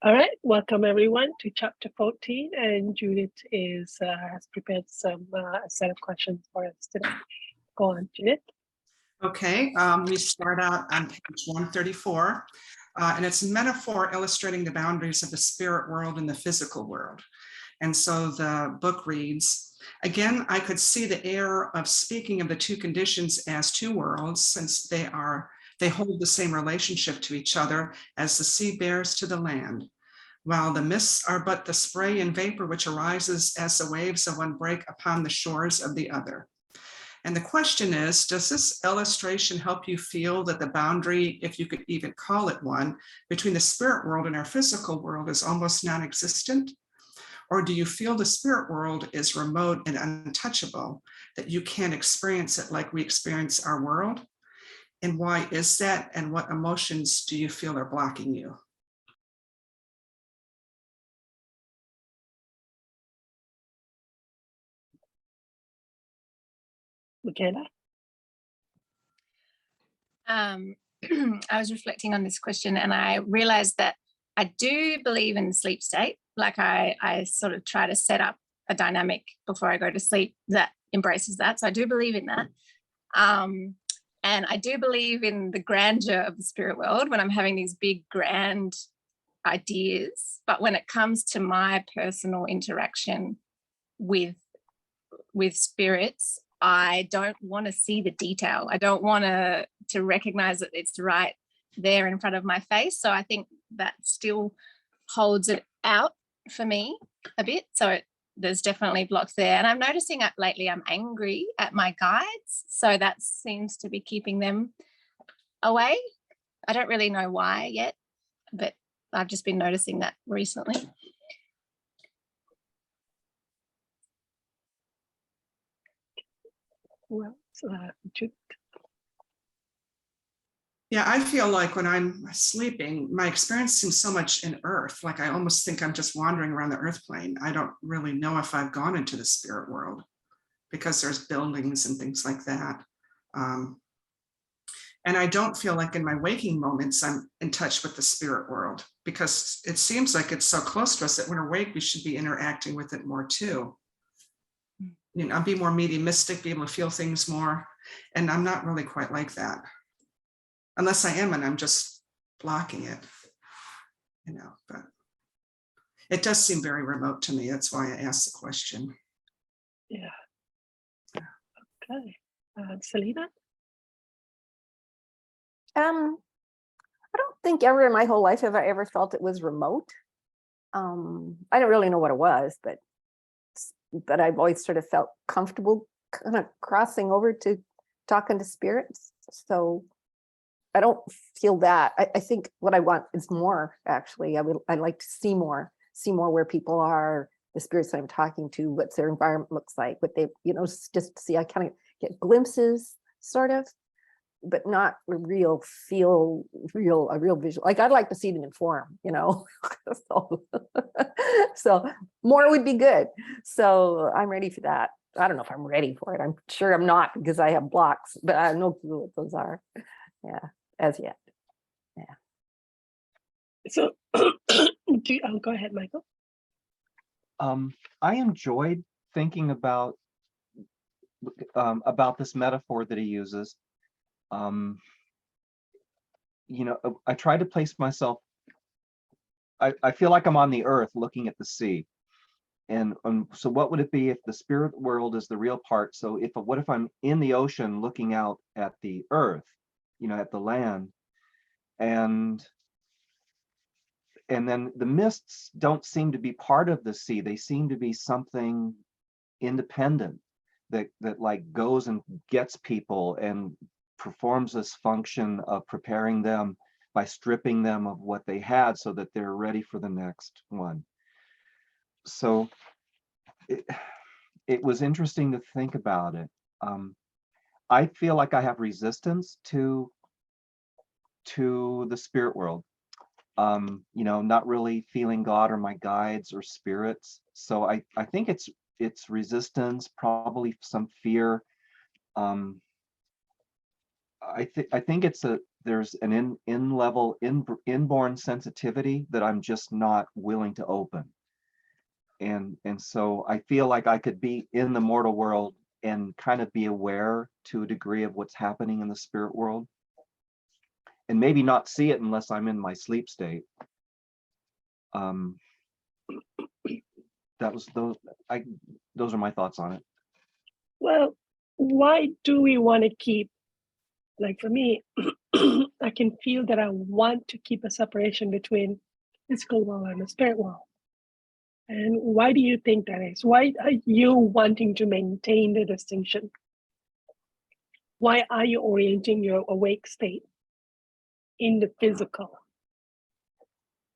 All right, welcome everyone to chapter 14, and Judith has prepared some a set of questions for us today. Go on, Judith. Okay, we start out on page 134, and it's a metaphor illustrating the boundaries of the spirit world and the physical world. And so the book reads, again, I could see the error of speaking of the two conditions as two worlds, since they hold the same relationship to each other as the sea bears to the land, while the mists are but the spray and vapor which arises as the waves of one break upon the shores of the other. And the question is, does this illustration help you feel that the boundary, if you could even call it one, between the spirit world and our physical world is almost non-existent? Or do you feel the spirit world is remote and untouchable, that you can't experience it like we experience our world? And why is that? And what emotions do you feel are blocking you? Michaela? I was reflecting on this question and I realized that I do believe in the sleep state. Like I sort of try to set up a dynamic before I go to sleep that embraces that. So I do believe in that. And I do believe in the grandeur of the spirit world when I'm having these big, grand ideas. But when it comes to my personal interaction with spirits, I don't want to see the detail. I don't want to recognize that it's right there in front of my face. So I think that still holds it out for me a bit. So there's definitely blocks there. And I'm noticing that lately I'm angry at my guides. So that seems to be keeping them away. I don't really know why yet, but I've just been noticing that recently. Well, Judith. Yeah, I feel like when I'm sleeping, my experience seems so much in earth, like I almost think I'm just wandering around the earth plane. I don't really know if I've gone into the spirit world because there's buildings and things like that. And I don't feel like in my waking moments, I'm in touch with the spirit world because it seems like it's so close to us that when we're awake, we should be interacting with it more too. You know, be more mediumistic, be able to feel things more. And I'm not really quite like that. Unless I am, and I'm just blocking it, you know, but it does seem very remote to me. That's why I asked the question. Yeah. Okay. Selena? I don't think ever in my whole life have I ever felt it was remote. I don't really know what it was, but I've always sort of felt comfortable kind of crossing over to talking to spirits. So I don't feel that. I think what I want is more, actually. I'd like to see more where people are, the spirits that I'm talking to, what their environment looks like, what they, you know, just see, I kind of get glimpses, sort of, but not a real visual. Like I'd like to see them in form, you know. So more would be good. So I'm ready for that. I don't know if I'm ready for it. I'm sure I'm not because I have blocks, but I have no clue what those are. Yeah, as yet. Yeah. So go ahead, Michael. I enjoyed thinking about this metaphor that he uses. You know, I try to place myself, I feel like I'm on the earth looking at the sea. And so what would it be if the spirit world is the real part? So what if I'm in the ocean looking out at the earth, you know, at the land, and then the mists don't seem to be part of the sea. They seem to be something independent that like goes and gets people and performs this function of preparing them by stripping them of what they had so that they're ready for the next one. So it was interesting to think about it. I feel like I have resistance to the spirit world. You know, not really feeling God or my guides or spirits. So I think it's resistance, probably some fear. I think it's there's an inborn sensitivity that I'm just not willing to open. And so I feel like I could be in the mortal world and kind of be aware to a degree of what's happening in the spirit world, and maybe not see it unless I'm in my sleep state. Those are my thoughts on it. Well, why do we want to keep, like for me, I can feel that I want to keep a separation between physical world and the spirit world. And why do you think that is? Why are you wanting to maintain the distinction? Why are you orienting your awake state in the physical?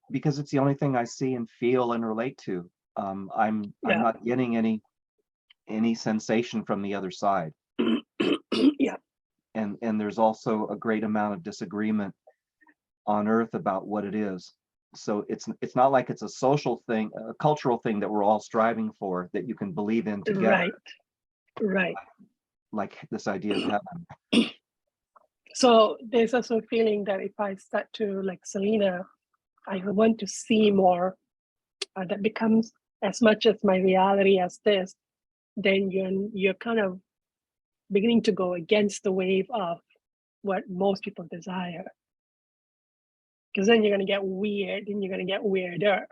Because it's the only thing I see and feel and relate to. I'm not getting any sensation from the other side. Yeah. And there's also a great amount of disagreement on earth about what it is. So it's not like it's a social thing, a cultural thing that we're all striving for, that you can believe in together. Right. Like this idea of heaven. So there's also a feeling that if I start to, like Selena, I want to see more, that becomes as much as my reality as this, then you're kind of beginning to go against the wave of what most people desire. Because then you're going to get weird and you're going to get weirder.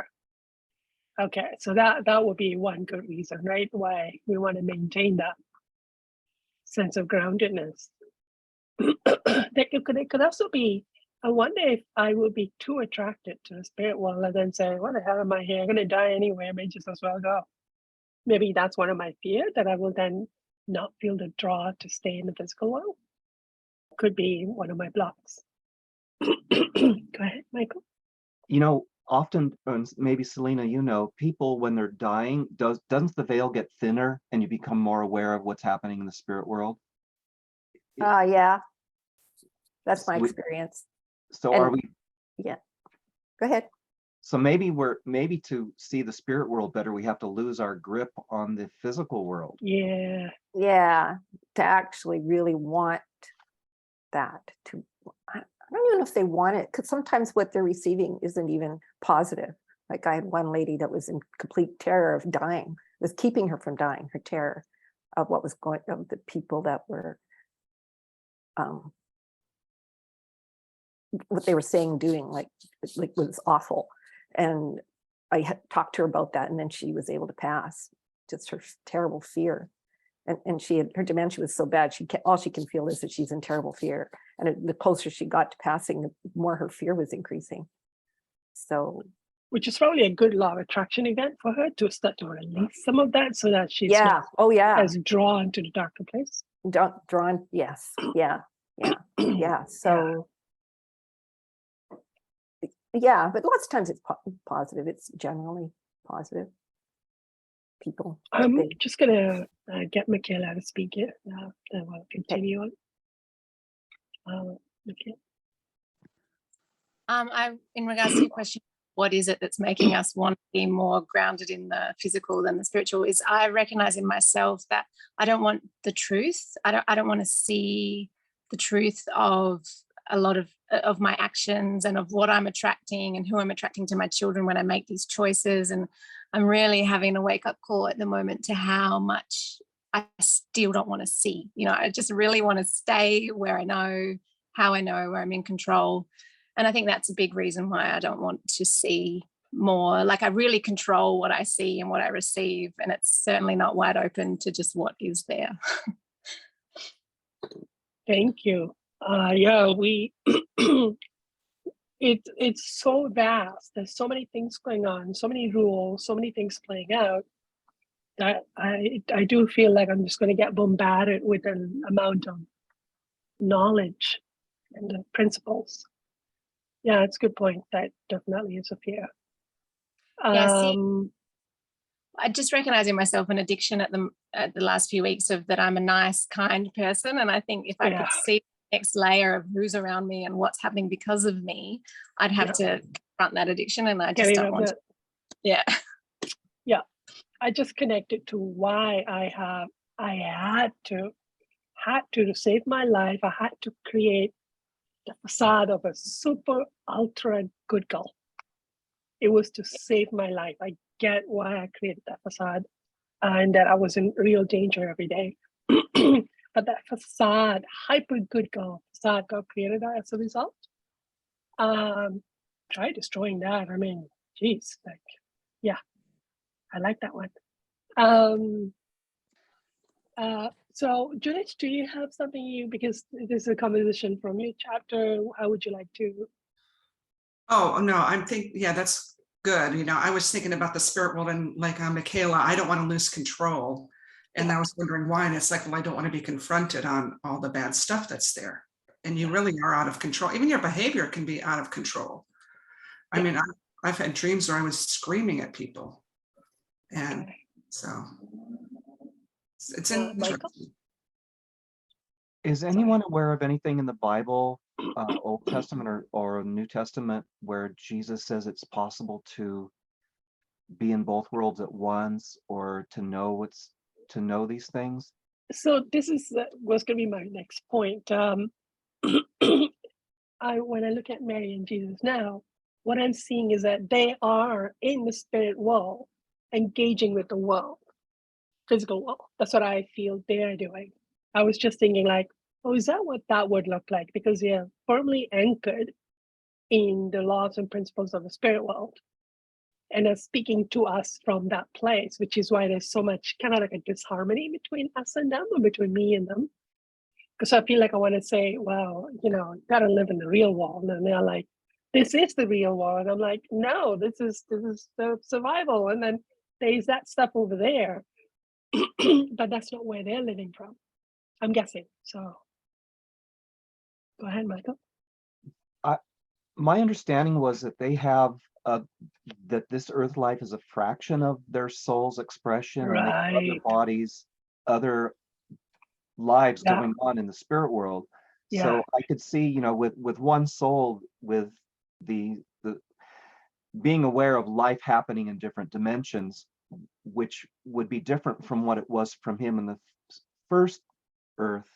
Okay, so that would be one good reason, right? Why we want to maintain that sense of groundedness. It could also be, I wonder if I would be too attracted to the spirit world and then say, what the hell am I here? I'm going to die anyway. I may just as well go. Maybe that's one of my fears, that I will then not feel the draw to stay in the physical world. Could be one of my blocks. Go ahead, Michael. Often, maybe Selena, people when they're dying, doesn't the veil get thinner and you become more aware of what's happening in the spirit world? Yeah, that's my experience. So are we? Yeah, go ahead. So maybe to see the spirit world better, we have to lose our grip on the physical world. Yeah, to actually really want that. I don't even know if they want it, because sometimes what they're receiving isn't even positive. Like I had one lady that was in complete terror of dying, was keeping her from dying, her terror of what was going, of the people that were, what they were saying, doing, like was awful. And I had talked to her about that, and then she was able to pass, just her terrible fear. And her dementia was so bad, all she can feel is that she's in terrible fear. And the closer she got to passing, the more her fear was increasing. So, which is probably a good law of attraction event for her, to start to release some of that, so that she's not as drawn to the darker place. Drawn, yes, yeah. So, yeah, but lots of times it's positive. It's generally positive. People. I'm just gonna get Michaela to speak it. Then we'll continue on. Okay. In regards to your question, what is it that's making us want to be more grounded in the physical than the spiritual? Is I recognize in myself that I don't want the truth. I don't want to see the truth of a lot of my actions and of what I'm attracting and who I'm attracting to my children when I make these choices. And I'm really having a wake-up call at the moment to how much I still don't want to see. I just really want to stay where I know, how I know, where I'm in control. And I think that's a big reason why I don't want to see more. Like I really control what I see and what I receive, and it's certainly not wide open to just what is there. Thank you. We it's so vast. There's so many things going on, so many rules, so many things playing out, that I do feel like I'm just going to get bombarded with an amount of knowledge and the principles. Yeah, it's a good point. That definitely is a fear. I just recognize in myself an addiction at the last few weeks of that I'm a nice, kind person. And I think if I could see the next layer of who's around me and what's happening because of me, I'd have to confront that addiction. And I just don't want to. Yeah. Yeah. I just connected to why I had to save my life. I had to create the facade of a super ultra good girl. It was to save my life. I get why I created that facade, and that I was in real danger every day. But that facade, hyper good girl facade, God created as a result. Try destroying that. I mean, geez, like, yeah, I like that one. So Judith, do you have something because this is a composition from your chapter? How would you like to? Oh, no, yeah, that's good. I was thinking about the spirit world and like Michaela, I don't want to lose control. And I was wondering why. And it's like, well, I don't want to be confronted on all the bad stuff that's there. And you really are out of control. Even your behavior can be out of control. I mean, I've had dreams where I was screaming at people. And so it's interesting. Michael? Is anyone aware of anything in the Bible, Old Testament or New Testament, where Jesus says it's possible to be in both worlds at once, or to know these things? So this was going to be my next point. When I look at Mary and Jesus now, what I'm seeing is that they are in the spirit world, engaging with the world, physical world. That's what I feel they're doing. I was just thinking like, oh, is that what that would look like? Because they're firmly anchored in the laws and principles of the spirit world, and are speaking to us from that place, which is why there's so much kind of like a disharmony between us and them, or between me and them. Because I feel like I want to say, well, gotta live in the real world. And they're like, this is the real world. And I'm like, no, this is the survival. And then there's that stuff over there. But that's not where they're living from, I'm guessing. So go ahead, Michael. My understanding was that they have that this earth life is a fraction of their soul's expression, and they have other bodies, other lives going on in the spirit world. So I could see, with one soul, with the being aware of life happening in different dimensions, which would be different from what it was from him in the first earth,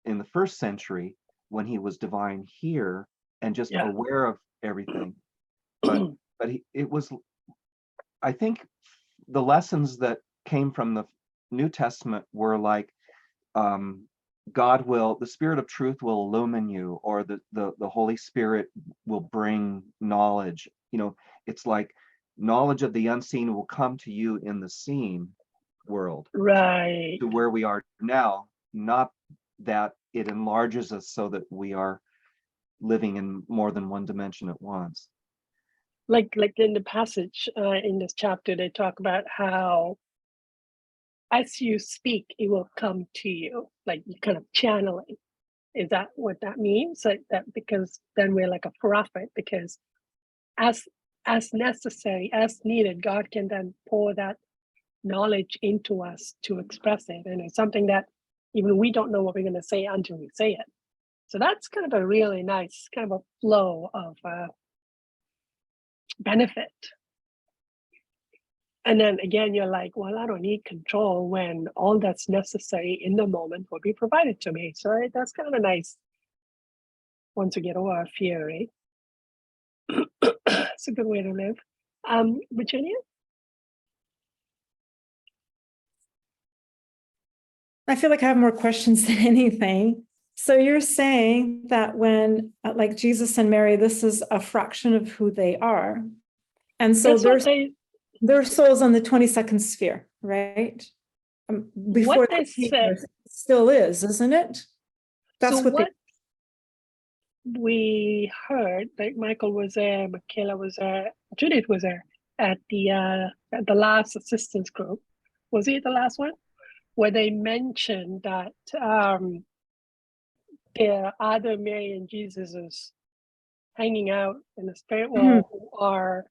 in the first century, when he was divine here and just aware of everything. But it was, I think the lessons that came from the New Testament were like, the Spirit of truth will illumine you, or the Holy Spirit will bring knowledge. It's like knowledge of the unseen will come to you in the seen world, right, to where we are now, not that it enlarges us so that we are living in more than one dimension at once. Like in the passage in this chapter, they talk about how as you speak, it will come to you, like you kind of channeling. Is that what that means? Like that, because then we're like a prophet, because as necessary, as needed, God can then pour that knowledge into us to express it. And it's something that even we don't know what we're going to say until we say it. So that's kind of a really nice kind of a flow of benefit. And then again, you're like, well, I don't need control when all that's necessary in the moment will be provided to me. So that's kind of a nice, once we get over our fear, right? It's a good way to live. Virginia? I feel like I have more questions than anything. So you're saying that when, like Jesus and Mary, this is a fraction of who they are. And so their souls on the 22nd sphere, right? Before what they said still is, isn't it? That's so what we heard. Like Michael was there, Michaela was there, Judith was there at the last assistance group. Was it the last one? Where they mentioned that there are other Mary and Jesuses hanging out in the spirit world who are,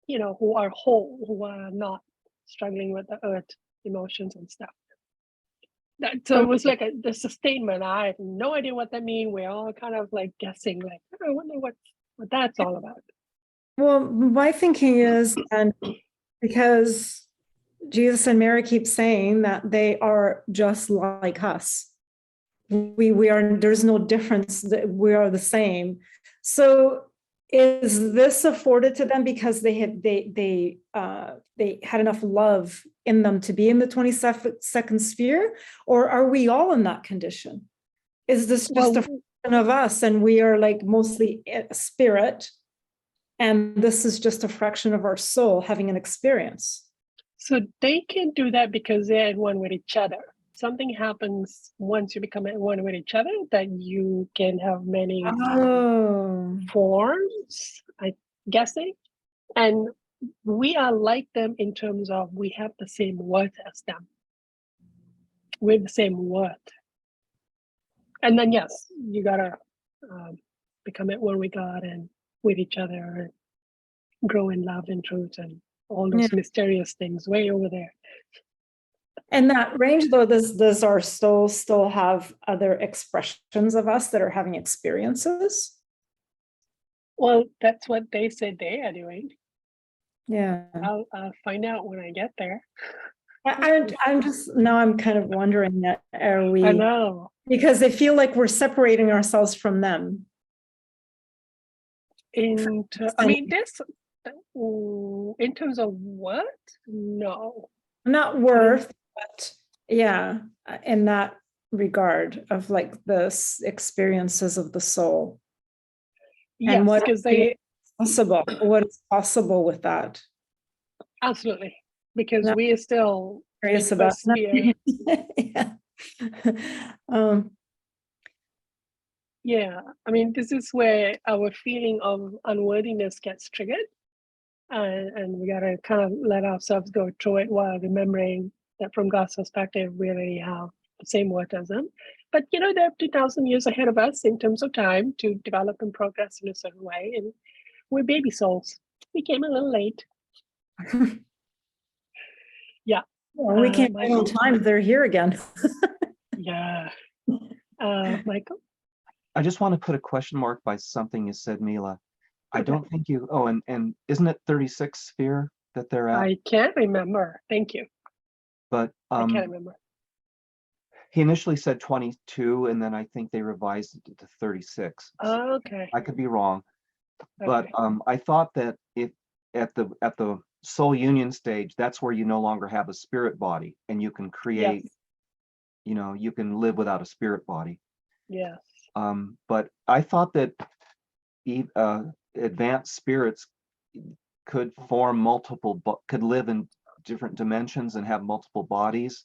who are whole, who are not struggling with the earth emotions and stuff. So it was like a statement. I have no idea what that means. We're all kind of like guessing, like, I wonder what that's all about. Well, my thinking is, and because Jesus and Mary keep saying that they are just like us, we are, there's no difference, that we are the same. So is this afforded to them because they had enough love in them to be in the 22nd sphere, or are we all in that condition? Is this just a fraction of us, and we are like mostly spirit, and this is just a fraction of our soul having an experience? So they can do that because they're at one with each other. Something happens once you become at one with each other that you can have many forms, I'm guessing. And we are like them in terms of we have the same worth as them. We have the same worth. And then, yes, you gotta become at one with God and with each other and grow in love and truth and all those mysterious things way over there. And that range, though, does our soul still have other expressions of us that are having experiences? Well, that's what they said they are doing. Yeah. I'll find out when I get there. I'm just, now I'm kind of wondering that, are we? I know. Because they feel like we're separating ourselves from them. I mean, this, in terms of what? No. Not worth, but yeah, in that regard of like the experiences of the soul. Yes, and what because what is possible with that? Absolutely, because we are still Curious about sphere. Yeah. Yeah, I mean, this is where our feeling of unworthiness gets triggered, and we gotta kind of let ourselves go through it while remembering that from God's perspective, we already have the same worth as them. But they're 2,000 years ahead of us in terms of time to develop and progress in a certain way, and we're baby souls. We came a little late. Yeah. Well, we can't wait on time. They're here again. Yeah. Michael? I just want to put a question mark by something you said, Mila. I don't think you, and isn't it 36 sphere that they're at? I can't remember. Thank you. But I can't remember. He initially said 22, and then I think they revised it to 36. Okay. I could be wrong. But I thought that if at the soul union stage, that's where you no longer have a spirit body and you can create, you can live without a spirit body. Yes. But I thought that advanced spirits could form could live in different dimensions and have multiple bodies.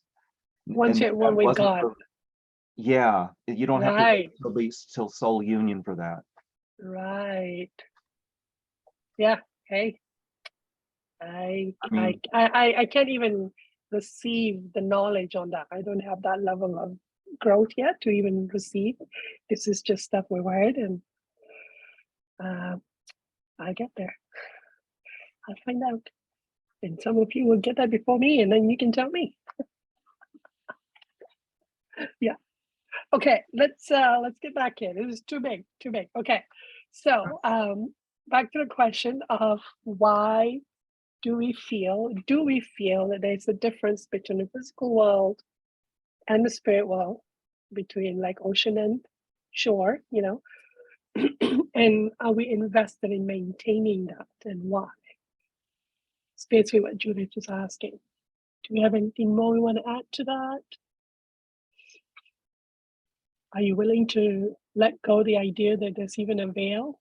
Once you one with God. Yeah, you don't have to wait till soul union for that. Right. Yeah. Hey. I can't even receive the knowledge on that. I don't have that level of growth yet to even receive. This is just stuff we've heard, and I get there. I'll find out. And some of you will get that before me, and then you can tell me. Yeah. Okay, let's get back here. This is too big. Okay. So back to the question of why do we feel that there's a difference between the physical world and the spirit world, between like ocean and shore, and are we invested in maintaining that, and why? It's basically what Judith is asking. Do we have anything more we want to add to that? Are you willing to let go the idea that there's even a veil?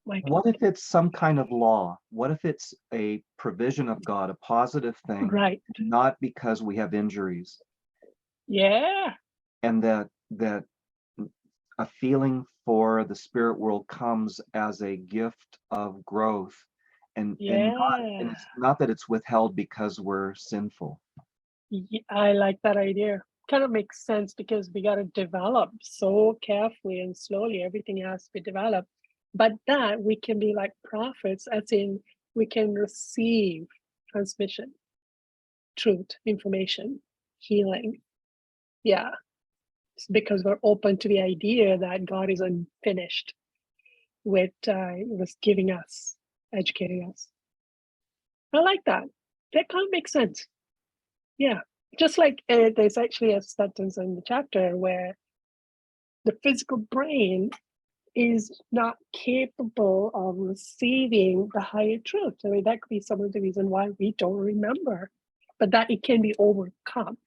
Michael? What if it's some kind of law? What if it's a provision of God, a positive thing, Right. not because we have injuries? Yeah. And that a feeling for the spirit world comes as a gift of growth, and it's not that it's withheld because we're sinful. I like that idea. Kind of makes sense, because we got to develop so carefully and slowly. Everything has to be developed, but that we can be like prophets, as in we can receive transmission, truth, information, healing. Yeah. It's because we're open to the idea that God is unfinished with giving us, educating us. I like that. That kind of makes sense. Yeah, just like there's actually a sentence in the chapter where the physical brain is not capable of receiving the higher truth. I mean, that could be some of the reason why we don't remember, but that it can be overcome.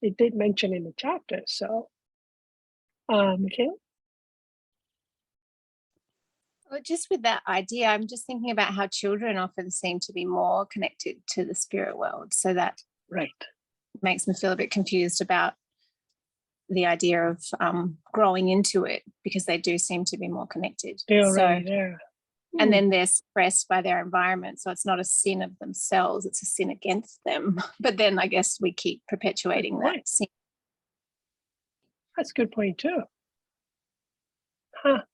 It did mention in the chapter. So, Michaela? Well, just with that idea, I'm just thinking about how children often seem to be more connected to the spirit world. So that Right. makes me feel a bit confused about the idea of growing into it, because they do seem to be more connected. They're So, already there. and then they're suppressed by their environment. So it's not a sin of themselves, it's a sin against them. But then I guess we keep perpetuating that sin. That's a good point too. Huh.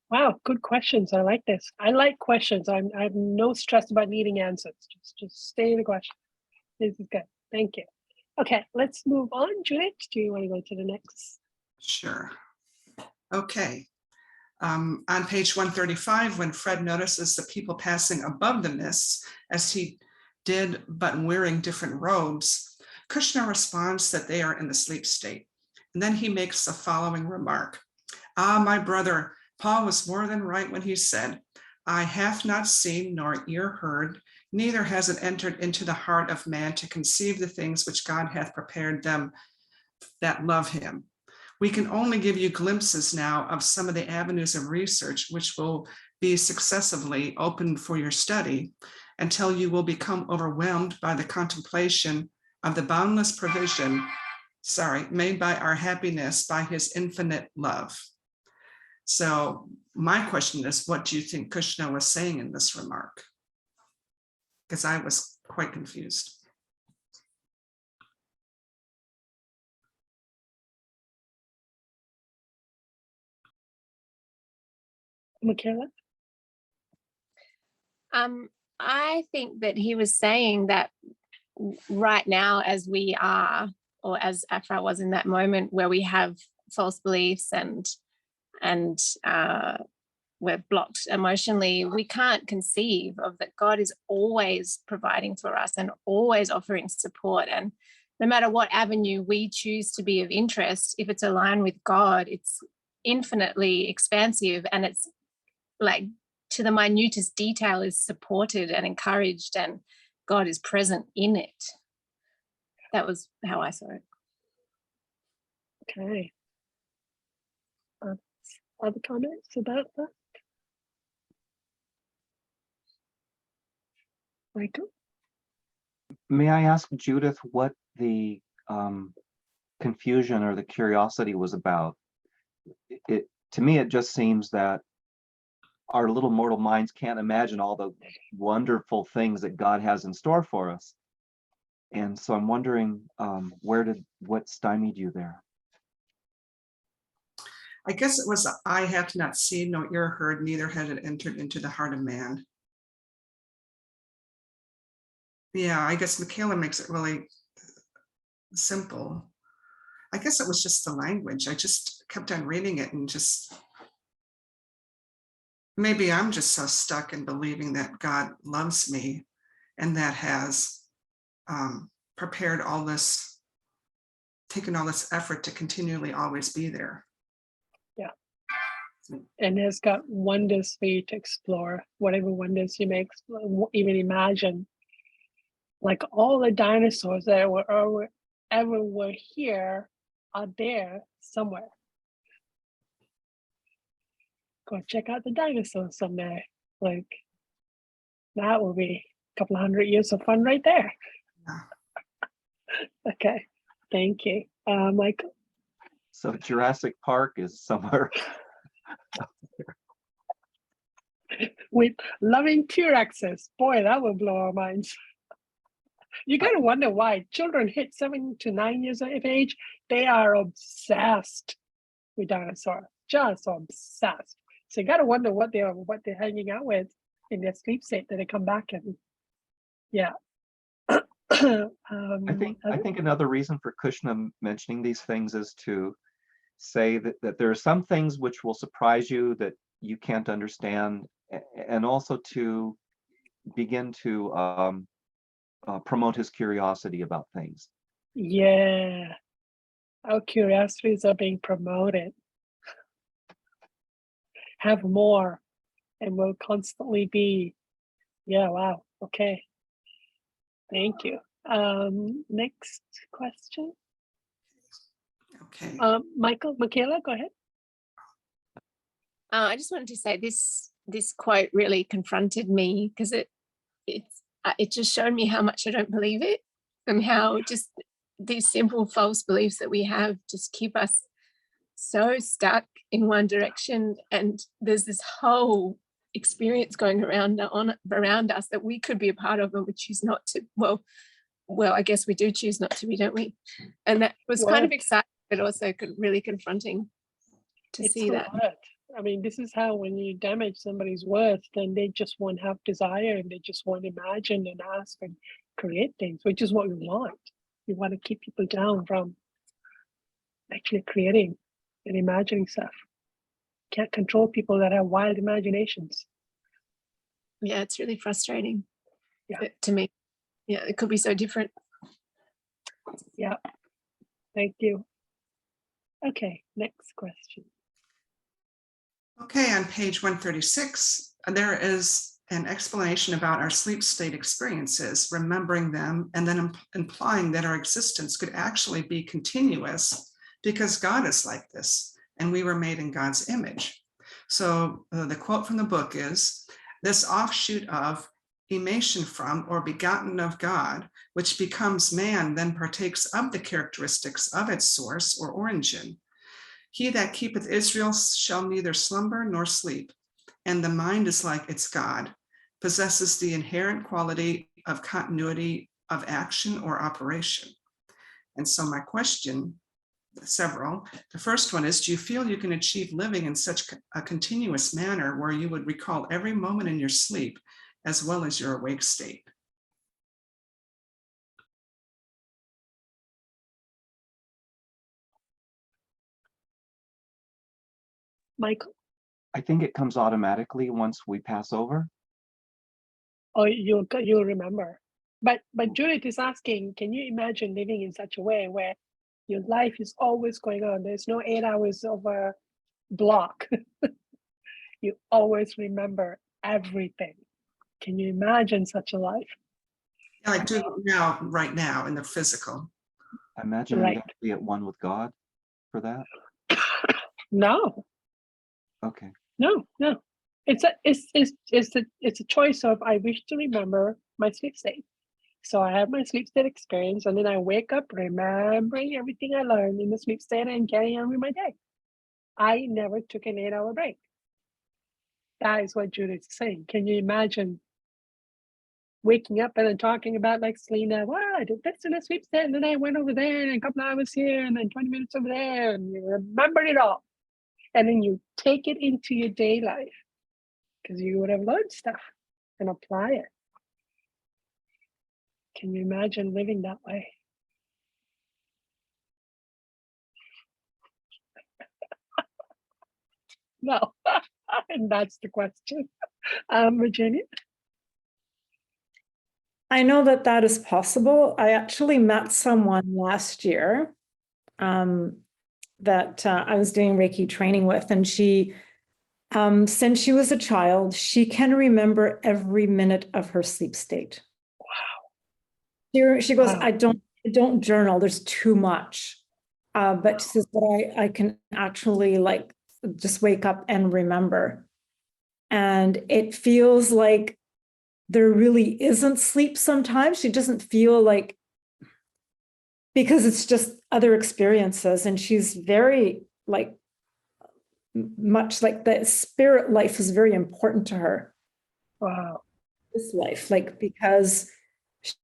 Wow, good questions. I like this. I like questions. I have no stress about needing answers. Just stay in the question. This is good. Thank you. Okay, let's move on. Judith, do you want to go to the next? Sure. Okay. On page 135, when Fred notices the people passing above the mists, as he did, but wearing different robes, Krishna responds that they are in the sleep state. And then he makes the following remark. Ah, my brother, Paul was more than right when he said, eye hath not seen nor ear heard, neither has it entered into the heart of man to conceive the things which God hath prepared them that love him. We can only give you glimpses now of some of the avenues of research which will be successively opened for your study until you will become overwhelmed by the contemplation of the boundless provision, made by our happiness by his infinite love. So my question is, what do you think Krishna was saying in this remark? Because I was quite confused. Michaela? I think that he was saying that right now, as we are, or as Afra was in that moment, where we have false beliefs and we're blocked emotionally, we can't conceive of that God is always providing for us and always offering support. And no matter what avenue we choose to be of interest, if it's aligned with God, it's infinitely expansive, and it's like to the minutest detail is supported and encouraged, and God is present in it. That was how I saw it. Okay. Other comments about that? Michael? May I ask Judith what the confusion or the curiosity was about? To me, it just seems that our little mortal minds can't imagine all the wonderful things that God has in store for us. And so I'm wondering, what stymied you there? I guess it was, I have not seen nor ear heard, neither had it entered into the heart of man. Yeah, I guess Michaela makes it really simple. I guess it was just the language. I just kept on reading it and just, maybe I'm just so stuck in believing that God loves me and that has prepared all this, taken all this effort to continually always be there. Yeah. And has got wonders for you to explore, whatever wonders you may even imagine. Like all the dinosaurs that ever were here are there somewhere. Go check out the dinosaurs someday. Like that will be a couple of 100 years of fun right there. Yeah. Okay, thank you. Michael? So Jurassic Park is somewhere. With loving T-Rexes. Boy, that would blow our minds. You gotta wonder why children hit 7 to 9 years of age, they are obsessed with dinosaurs, just obsessed. So you gotta wonder what they're hanging out with in their sleep state that they come back and yeah. I think another reason for Krishna mentioning these things is to say that there are some things which will surprise you that you can't understand, and also to begin to promote his curiosity about things. Yeah. Our curiosities are being promoted. Have more, and we'll constantly be. Yeah, wow. Okay. Thank you. Next question. Okay. Michaela, go ahead. I just wanted to say this quote really confronted me, because it just showed me how much I don't believe it, and how just these simple false beliefs that we have just keep us so stuck in one direction. And there's this whole experience going around us that we could be a part of, and we choose not to. Well, I guess we do choose not to be, don't we? And that was kind of exciting, but also really confronting to see that. I mean, this is how, when you damage somebody's worth, then they just won't have desire, and they just won't imagine and ask and create things, which is what we want. We want to keep people down from actually creating and imagining stuff. Can't control people that have wild imaginations. Yeah, it's really frustrating. Yeah. To me. Yeah, it could be so different. Yeah. Thank you. Okay, next question. Okay, on page 136, there is an explanation about our sleep state experiences, remembering them, and then implying that our existence could actually be continuous because God is like this, and we were made in God's image. So the quote from the book is, "This offshoot of, emation from, or begotten of God, which becomes man, then partakes of the characteristics of its source or origin. He that keepeth Israel shall neither slumber nor sleep, and the mind is like its God, possesses the inherent quality of continuity of action or operation." And so my question, several. The first one is, do you feel you can achieve living in such a continuous manner where you would recall every moment in your sleep as well as your awake state? Michael? I think it comes automatically once we pass over. Oh, you'll remember. But Judith is asking, can you imagine living in such a way where your life is always going on? There's no 8 hours of a block. You always remember everything. Can you imagine such a life? Yeah, I do now, right now, in the physical. I imagine Right. you'd have to be at one with God for that. No, Okay. no. It's a choice of, I wish to remember my sleep state. So I have my sleep state experience, and then I wake up remembering everything I learned in the sleep state and carry on with my day. I never took an 8-hour break. That is what Judith is saying. Can you imagine waking up and then talking about, like Selena, well, I did this in a sleep state, and then I went over there, and a couple hours here, and then 20 minutes over there, and you remembered it all. And then you take it into your day life, because you would have learned stuff and apply it. Can you imagine living that way? No. And that's the question. Virginia? I know that is possible. I actually met someone last year that I was doing Reiki training with, and she, since she was a child, she can remember every minute of her sleep state. Wow. She goes, wow. I don't journal. There's too much. But she says, but I can actually like just wake up and remember. And it feels like there really isn't sleep sometimes. She doesn't feel like, because it's just other experiences. And she's very like, much like the spirit life is very important to her. Wow. This life, like, because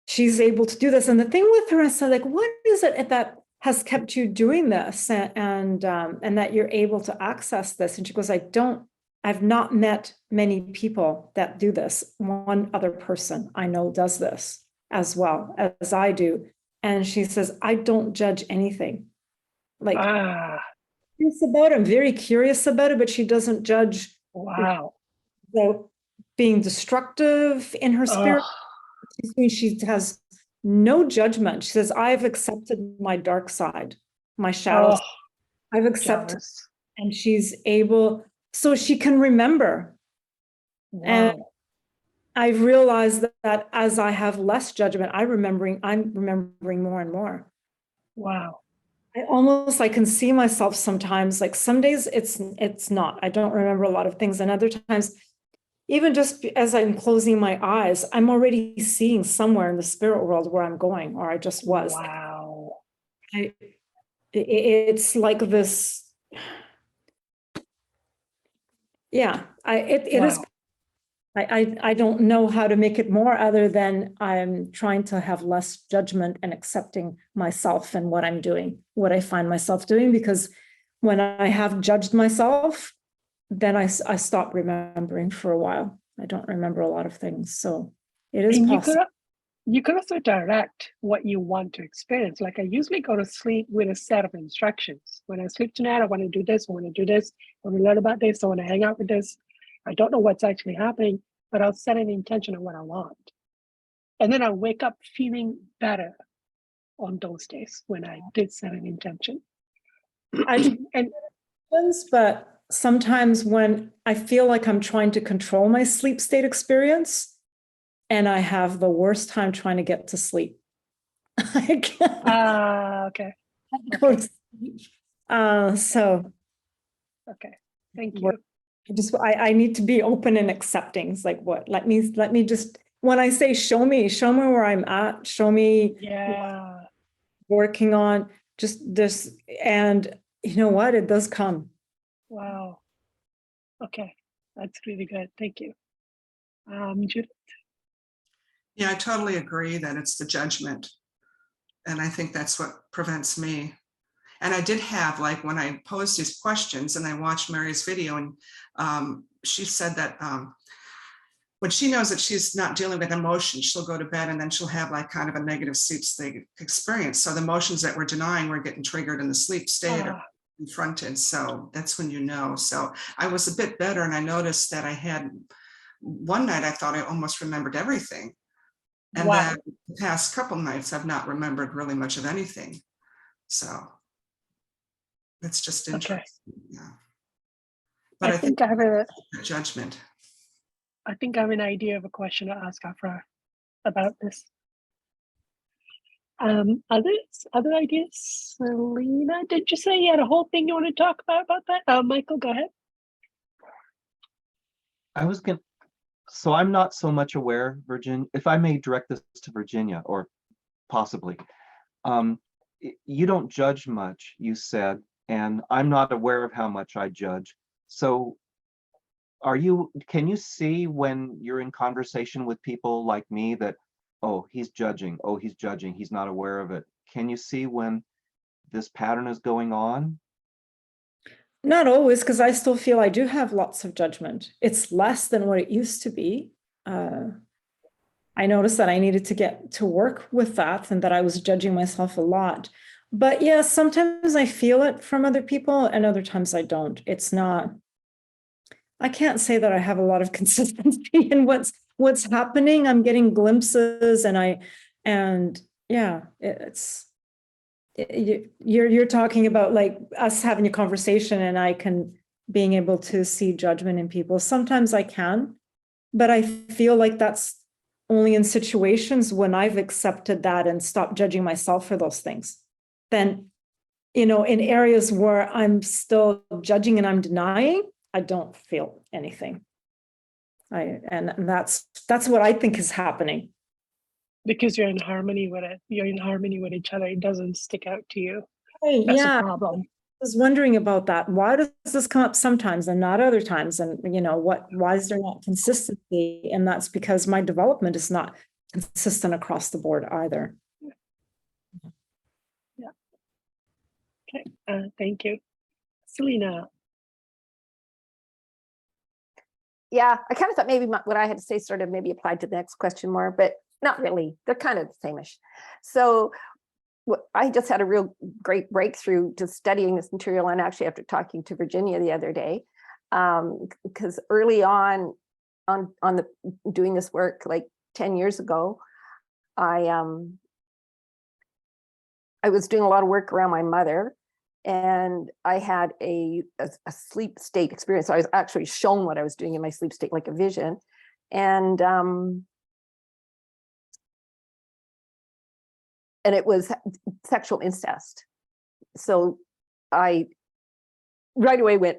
she's able to do this. And the thing with her is, so like, what is it that has kept you doing this, and that you're able to access this? And she goes, I've not met many people that do this. One other person I know does this as well as I do. And she says, I don't judge anything. Like, curious about it. I'm very curious about it, but she doesn't judge. Wow. So being destructive in her spirit. She has no judgment. She says, I've accepted my dark side, my shadows. Oh, I've accepted, jealous. and she's able, so she can remember. And Wow. I've realized that as I have less judgment, I'm remembering more and more. Wow. I can see myself sometimes, like some days it's not, I don't remember a lot of things. And other times, even just as I'm closing my eyes, I'm already seeing somewhere in the spirit world where I'm going, or I just was. Wow. It's like this. Yeah, it is. Wow. I don't know how to make it more other than I'm trying to have less judgment and accepting myself and what I'm doing, what I find myself doing, because when I have judged myself, then I stop remembering for a while. I don't remember a lot of things. So it is And possible. you could also direct what you want to experience. Like I usually go to sleep with a set of instructions. When I sleep tonight, I want to do this, I want to do this, I want to learn about this, I want to hang out with this. I don't know what's actually happening, but I'll set an intention of what I want. And then I'll wake up feeling better on those days when I did set an intention. And But sometimes when I feel like I'm trying to control my sleep state experience, and I have the worst time trying to get to sleep. I can't okay. go to sleep. So Okay. Thank you. I need to be open and accepting. It's like, what? Let me just, when I say show me where I'm at, show me Yeah. working on just this. And you know what? It does come. Wow. Okay. That's really good. Thank you. Judith? Yeah, I totally agree that it's the judgment. And I think that's what prevents me. And I did have, like, when I posed these questions and I watched Mary's video, and she said that when she knows that she's not dealing with emotions, she'll go to bed and then she'll have like kind of a negative sleep state experience. So the emotions that we're denying were getting triggered in the sleep state or confronted. So that's when you know. So I was a bit better, and I noticed that I had one night I thought I almost remembered everything. And Wow. then the past couple nights I've not remembered really much of anything. So it's just interesting. Okay. Yeah. But I think I have a judgment. I think I have an idea of a question to ask Afra about this. Other ideas? Selena, did you say you had a whole thing you want to talk about that? Michael, go ahead. So I'm not so much aware, Virginia, if I may direct this to Virginia, or possibly. You don't judge much, you said, and I'm not aware of how much I judge. So can you see when you're in conversation with people like me that, oh, he's judging, he's not aware of it? Can you see when this pattern is going on? Not always, because I still feel I do have lots of judgment. It's less than what it used to be. I noticed that I needed to get to work with that, and that I was judging myself a lot. But yeah, sometimes I feel it from other people and other times I don't. It's not, I can't say that I have a lot of consistency in what's happening. I'm getting glimpses, and yeah, you're talking about like us having a conversation and I can being able to see judgment in people. Sometimes I can, but I feel like that's only in situations when I've accepted that and stopped judging myself for those things. Then, in areas where I'm still judging and I'm denying, I don't feel anything. And that's what I think is happening. Because you're in harmony with it. You're in harmony with each other. It doesn't stick out to you. Hey, That's yeah. a problem. I was wondering about that. Why does this come up sometimes and not other times? And why is there not consistency? And that's because my development is not consistent across the board either. Yeah. Okay. Thank you. Selena. Yeah, I kind of thought maybe what I had to say sort of maybe applied to the next question more, but not really. They're kind of the same-ish. So I just had a real great breakthrough to studying this material, and actually after talking to Virginia the other day, because early on the doing this work like 10 years ago, I I was doing a lot of work around my mother, and I had a sleep state experience. So I was actually shown what I was doing in my sleep state, like a vision. And it was sexual incest. So I right away went,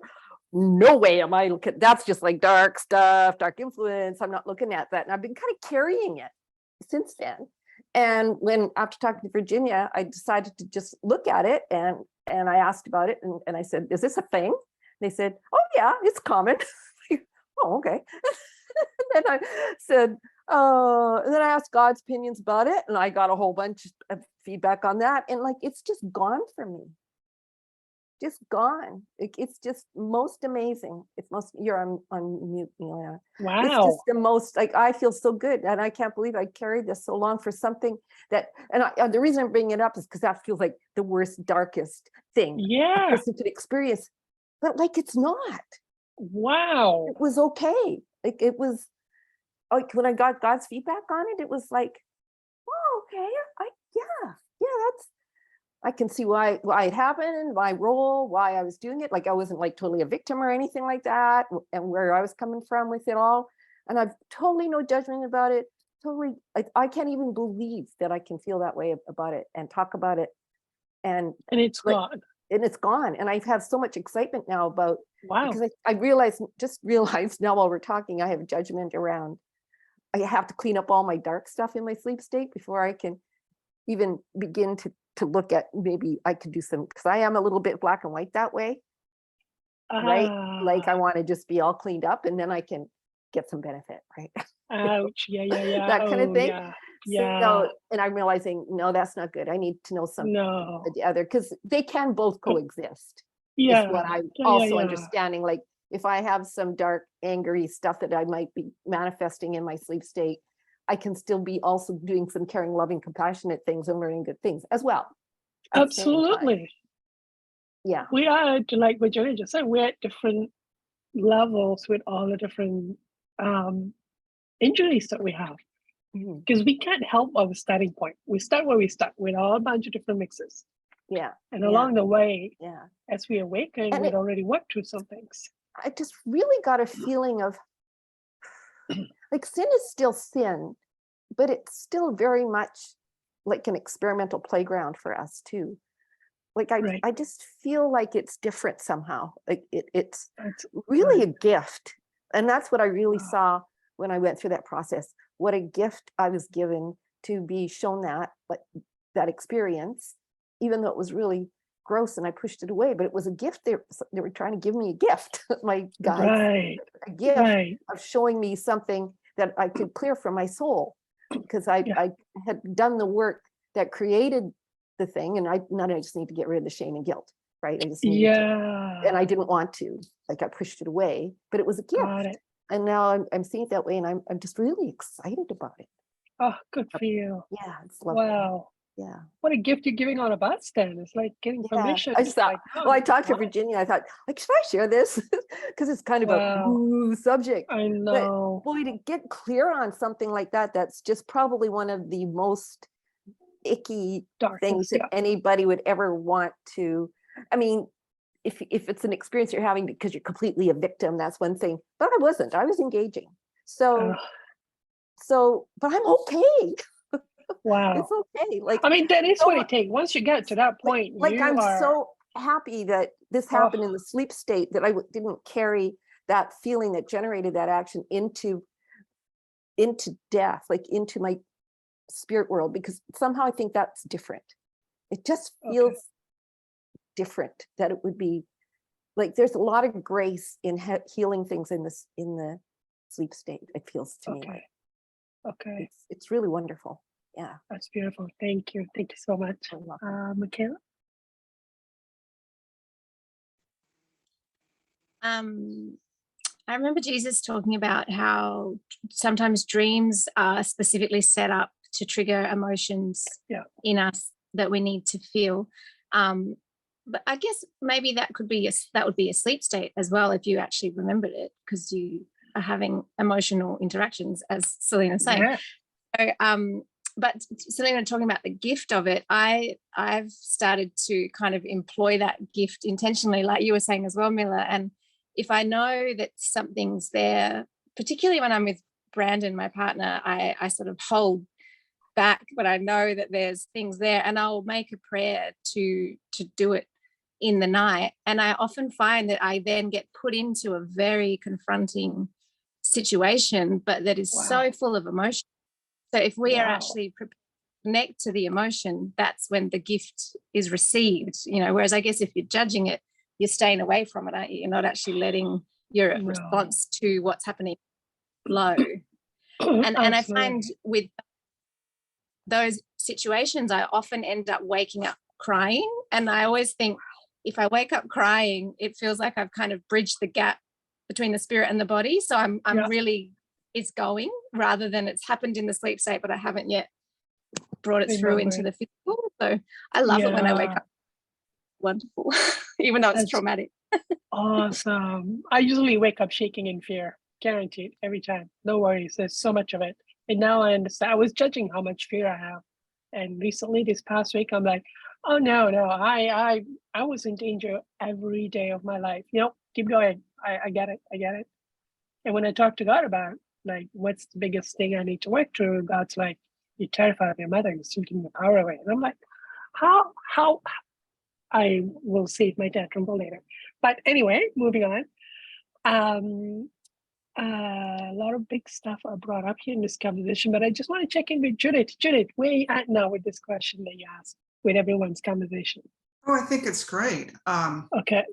no way am I looking, that's just like dark stuff, dark influence. I'm not looking at that. And I've been kind of carrying it since then. And when, after talking to Virginia, I decided to just look at it, and I asked about it, and I said, is this a thing? They said, oh yeah, it's common. Oh, okay. And then I said, and then I asked God's opinions about it, and I got a whole bunch of feedback on that. And like, it's just gone for me. Just gone. It's just most amazing. It's most, you're on mute, Milena. Wow. It's just the most, like, I feel so good. And I can't believe I carried this so long for something that, and the reason I'm bringing it up is because that feels like the worst, darkest thing a Yeah. person could experience. But like, it's not. Wow. It was okay. Like, it was, like, when I got God's feedback on it, it was like, oh, okay. Yeah, that's, I can see why it happened, my role, why I was doing it. Like, I wasn't like totally a victim or anything like that, and where I was coming from with it all. And I've totally no judgment about it. Totally, I can't even believe that I can feel that way about it and talk about it. And it's gone. And it's gone. And I've had so much excitement now about, Wow. because I just realized now while we're talking, I have judgment around, I have to clean up all my dark stuff in my sleep state before I can even begin to look at, maybe I could do some, because I am a little bit black and white that way, right? Like, I want to just be all cleaned up, and then I can get some benefit, right? Ouch. Yeah. That kind of thing. Yeah. So, and I'm realizing, no, that's not good. I need to know something the other, because they can both coexist. Yeah. Is what I'm Yeah, also understanding. Like, if I have some dark, angry stuff that I might be manifesting in my sleep state, I can still be also doing some caring, loving, compassionate things and learning good things as well. Absolutely. Yeah. We are, like what Judith just said, we're at different levels with all the different injuries that we have. Because we can't help our starting point. We start where we start with all a bunch of different mixes. Yeah. And along the way, yeah, as we awaken, we'd already worked through some things. I just really got a feeling of, like, sin is still sin, but it's still very much like an experimental playground for us too. Like, I just feel like it's different somehow. Like, it's really a gift. And that's what I really saw when I went through that process. What a gift I was given to be shown that experience, even though it was really gross and I pushed it away, but it was a gift. They were trying to give me a gift, my guys, a gift of showing me something that I could clear from my soul, because I had done the work that created the thing, and I just need to get rid of the shame and guilt, right? I just needed to, and I didn't want to, like, I pushed it away, but it was a gift. And now I'm seeing it that way, and I'm just really excited about it. Oh, good for you. Yeah, it's lovely. Wow. Yeah. What a gift you're giving all of us then. It's like getting permission. I just thought, I talked to Virginia, I thought, like, should I share this? Because it's kind of a subject. I know. But boy, to get clear on something like that, that's just probably one of the most icky things that anybody would ever want to. I mean, if it's an experience you're having because you're completely a victim, that's one thing. But I wasn't. I was engaging. So, but I'm okay. Wow. It's okay. Like, I mean, that is what it takes. Once you get to that point, like I'm so happy that this happened in the sleep state, that I didn't carry that feeling that generated that action into death, like into my spirit world, because somehow I think that's different. It just feels different, that it would be like, there's a lot of grace in healing things in the sleep state. It feels to me like. Okay. It's really wonderful. Yeah. That's beautiful. Thank you. Thank you so much. Michaela? I remember Jesus talking about how sometimes dreams are specifically set up to trigger emotions in us that we need to feel. But I guess maybe that would be a sleep state as well, if you actually remembered it, because you are having emotional interactions, as Selena saying. Yeah. So, but Selena, talking about the gift of it, I've started to kind of employ that gift intentionally, like you were saying as well, Miller. And if I know that something's there, particularly when I'm with Brandon, my partner, I sort of hold back, but I know that there's things there, and I'll make a prayer to do it in the night. And I often find that I then get put into a very confronting situation, but that is so full of emotion. So if we are actually prepared to connect to the emotion, that's when the gift is received, you know, whereas I guess if you're judging it, you're staying away from it, aren't you? You're not actually letting your response to what's happening flow. And I find with those situations, I often end up waking up crying. And I always think if I wake up crying, it feels like I've kind of bridged the gap between the spirit and the body. So I'm really, it's going, rather than it's happened in the sleep state, but I haven't yet brought it through into the physical. So I love it when I wake up. Wonderful, even though it's traumatic. Awesome. I usually wake up shaking in fear, guaranteed, every time. No worries, there's so much of it. And now I understand. I was judging how much fear I have. And recently, this past week, I'm like, oh no, I was in danger every day of my life. You know, keep going. I get it. And when I talk to God about like, what's the biggest thing I need to work through, God's like, you're terrified of your mother, you're taking the power away. And I'm like, how I will save my tantrum for later. But anyway, moving on. A lot of big stuff are brought up here in this conversation, but I just want to check in with Judith. Judith, where are you at now with this question that you asked with everyone's conversation? Oh, I think it's great. Okay.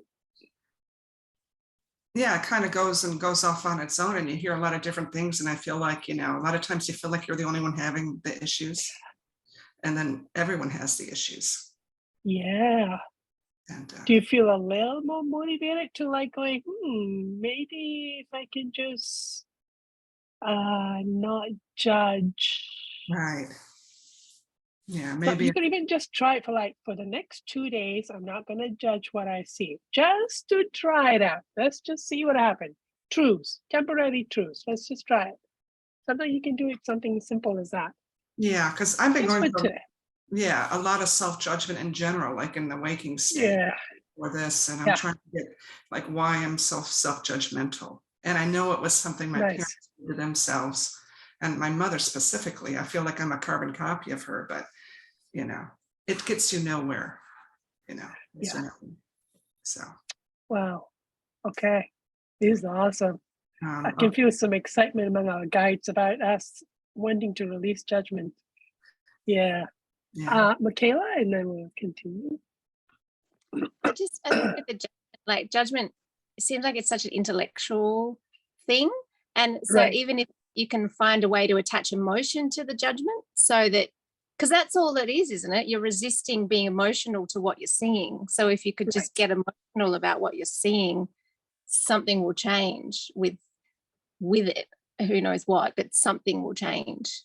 Yeah, it kind of goes off on its own, and you hear a lot of different things. And I feel like, you know, a lot of times you feel like you're the only one having the issues, and then everyone has the issues. Yeah. And do you feel a little more motivated to like going, maybe if I can just not judge? Right. Yeah, maybe. But you could even just try it for the next 2 days. I'm not going to judge what I see, just to try it out. Let's just see what happens. Truths, temporary truths. Let's just try it. Sometimes you can do it, something simple as that. Yeah, because I've been Just going for through, today. a lot of self-judgment in general, like in the waking state or this, and I'm trying to get like why I'm so self-judgmental. And I know it was something my parents did to themselves, and my mother specifically. I feel like I'm a carbon copy of her, but you know, it gets you nowhere, you know. So wow. Okay, this is awesome. I can feel some excitement among our guides about us wanting to release judgment. Michaela, and then we'll continue. I think with the judgment, it seems like it's such an intellectual thing. And so even if you can find a way to attach emotion to the judgment, so that, because that's all it is, isn't it? You're resisting being emotional to what you're seeing. So if you could just get emotional about what you're seeing, something will change with it. Who knows what, but something will change.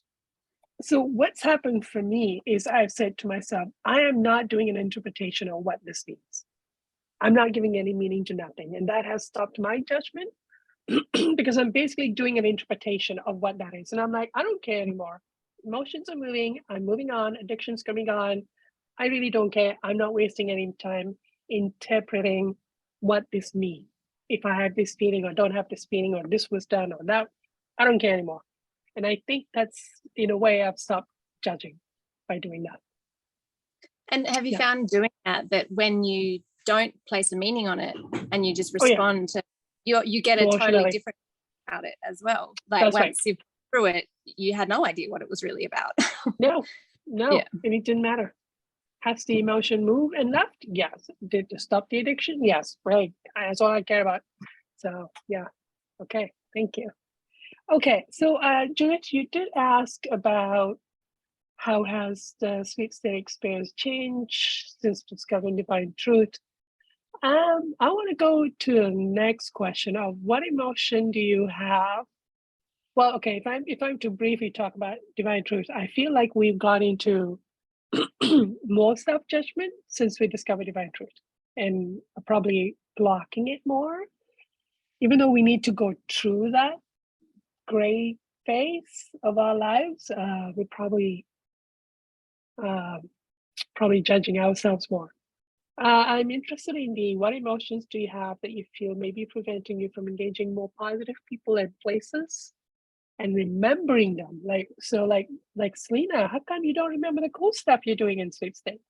So what's happened for me is I've said to myself, I am not doing an interpretation of what this means. I'm not giving any meaning to nothing. And that has stopped my judgment because I'm basically doing an interpretation of what that is. And I'm like, I don't care anymore. Emotions are moving. I'm moving on. Addiction's coming on. I really don't care. I'm not wasting any time interpreting what this means. If I have this feeling or don't have this feeling, or this was done or that, I don't care anymore. And I think that's, in a way, I've stopped judging by doing that. And have you found doing that when you don't place a meaning on it and you just respond to, you get a totally different about it as well? Like once you've through it, you had no idea what it was really about. No, and it didn't matter. Has the emotion moved and left? Yes. Did it stop the addiction? Yes. Right. That's all I care about. So okay, thank you. Okay, so Judith, you did ask about how has the sleep state experience changed since discovering divine truth. I want to go to the next question of what emotion do you have? Well, okay, if I'm to briefly talk about divine truth, I feel like we've gone into more self-judgment since we discovered divine truth, and probably blocking it more, even though we need to go through that gray phase of our lives. We probably probably judging ourselves more. I'm interested in what emotions do you have that you feel may be preventing you from engaging more positive people and places and remembering them? Like Selena, how come you don't remember the cool stuff you're doing in sleep state?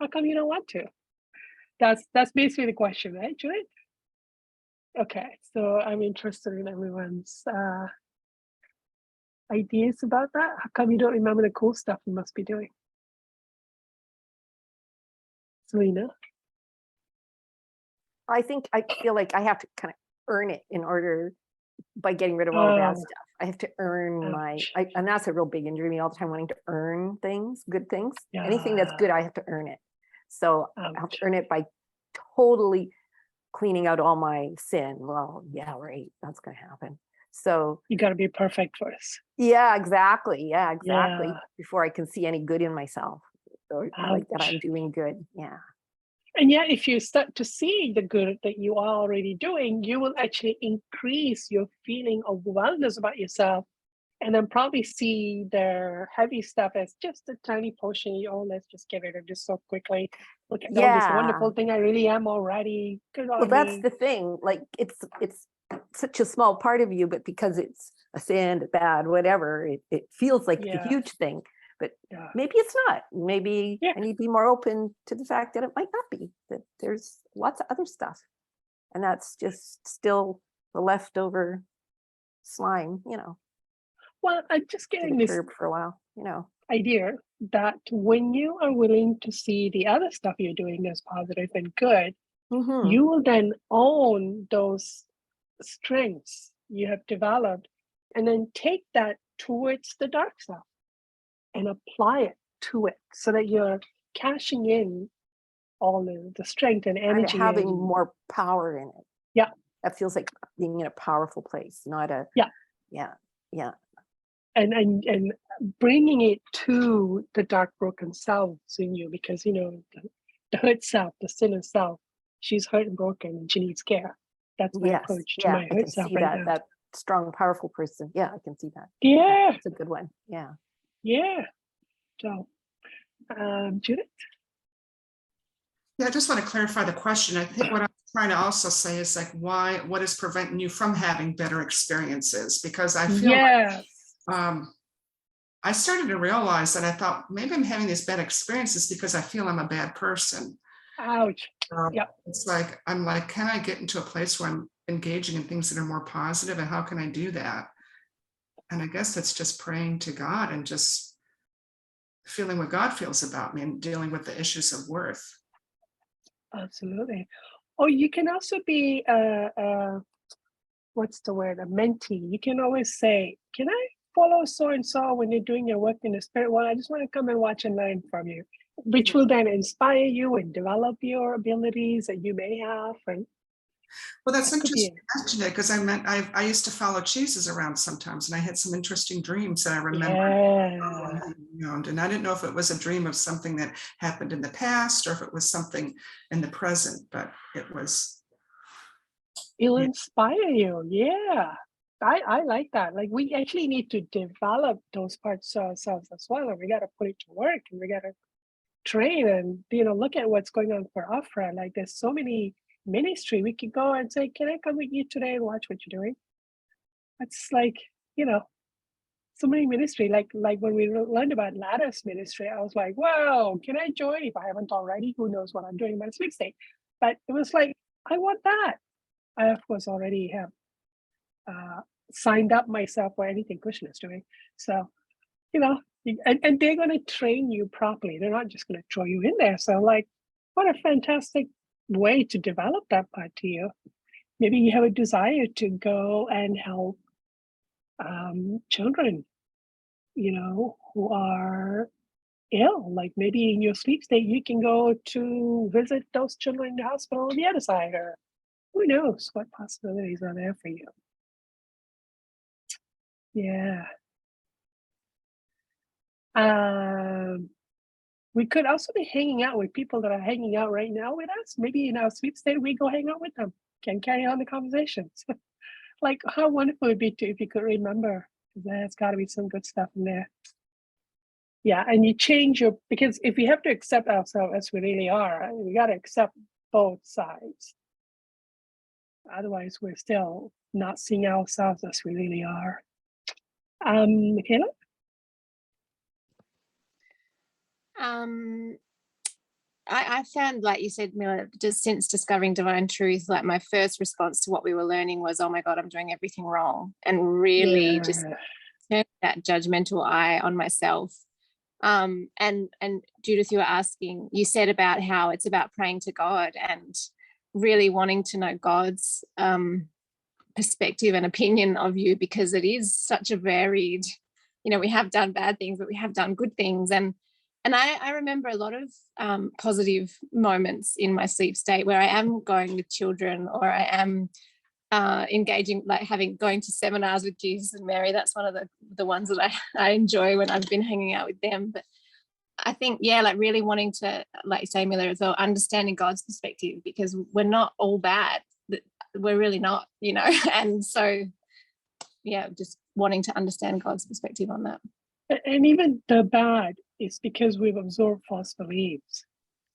How come you don't want to? That's basically the question, right, Judith? Okay, so I'm interested in everyone's ideas about that. How come you don't remember the cool stuff you must be doing? Selena? I feel like I have to kind of earn it in order by getting rid of all the bad stuff. I have to earn and that's a real big injury me all the time, wanting to earn things, good things. Anything that's good, I have to earn it. So I have to earn it by totally cleaning out all my sin. Well, yeah, right. That's going to happen. So you got to be perfect first. Yeah, exactly. Yeah, exactly. Yeah. Before I can see any good in myself or like that I'm doing good. Yeah. And yet, if you start to see the good that you are already doing, you will actually increase your feeling of wellness about yourself, and then probably see the heavy stuff as just a tiny portion. Oh, let's just get rid of this so quickly. Look at all this wonderful thing I really am already. Good on me. That's the thing. Like it's such a small part of you, but because it's a sin, bad, whatever, it feels like a huge thing. But maybe it's not. Maybe I need to be more open to the fact that it might not be, that there's lots of other stuff. And that's just still the leftover slime, Well, I'm just getting this for a while, idea that when you are willing to see the other stuff you're doing as positive and good, you will then own those strengths you have developed and then take that towards the dark stuff and apply it to it so that you're cashing in all the strength and energy. And having more power in it. Yeah. That feels like being in a powerful place, not a... Yeah. And bringing it to the dark, broken selves in you, because, the hurt self, the sinner self, she's hurt and broken and she needs care. That's my approach to my hurt self right now. That strong, powerful person. Yeah, I can see that. Yeah. It's a good one. Yeah. Yeah. So, Judith? Yeah, I just want to clarify the question. I think what I'm trying to also say is like, what is preventing you from having better experiences? Because I feel like, I started to realize that I thought maybe I'm having these bad experiences because I feel I'm a bad person. Ouch. It's like, I'm like, can I get into a place where I'm engaging in things that are more positive, and how can I do that? And I guess that's just praying to God and just feeling what God feels about me and dealing with the issues of worth. Absolutely. Or you can also be what's the word? A mentee. You can always say, can I follow so-and-so when you're doing your work in the spirit? Well, I just want to come and watch and learn from you, which will then inspire you and develop your abilities that you may have. And well, that's interesting you mentioned it, because I used to follow Jesus around sometimes, and I had some interesting dreams that I remember. And I didn't know if it was a dream of something that happened in the past or if it was something in the present, but it'll inspire you. Yeah. I like that. Like, we actually need to develop those parts of ourselves as well. And we got to put it to work, and we got to train and, look at what's going on for Afra. Like, there's so many ministry. We could go and say, can I come with you today and watch what you're doing? It's like, so many ministry. Like when we learned about Ladder's ministry, I was like, whoa, can I join? If I haven't already, who knows what I'm doing in my sleep state. But it was like, I want that. I, of course, already have signed up myself for anything Krishna is doing. So, and they're going to train you properly. They're not just going to throw you in there. So, like, what a fantastic way to develop that part to you. Maybe you have a desire to go and help children, who are ill. Like, maybe in your sleep state, you can go to visit those children in the hospital on the other side, or who knows what possibilities are there for you. Yeah. We could also be hanging out with people that are hanging out right now with us. Maybe in our sleep state, we go hang out with them, can carry on the conversations. Like, how wonderful it would be if you could remember. There's got to be some good stuff in there. Yeah, and you change your, because if we have to accept ourselves as we really are, we got to accept both sides. Otherwise, we're still not seeing ourselves as we really are. Michaela? I found, like you said, Mila, just since discovering divine truth, like my first response to what we were learning was, oh my God, I'm doing everything wrong. And really just turn that judgmental eye on myself. And Judith, you said about how it's about praying to God and really wanting to know God's perspective and opinion of you, because it is such a varied, we have done bad things, but we have done good things. And I remember a lot of positive moments in my sleep state where I am going with children, or I am engaging, like going to seminars with Jesus and Mary. That's one of the ones that I enjoy when I've been hanging out with them. But I think, like really wanting to, like you say, Miller, as well, understanding God's perspective, because we're not all bad. We're really not, and so, just wanting to understand God's perspective on that. And even the bad is because we've absorbed false beliefs.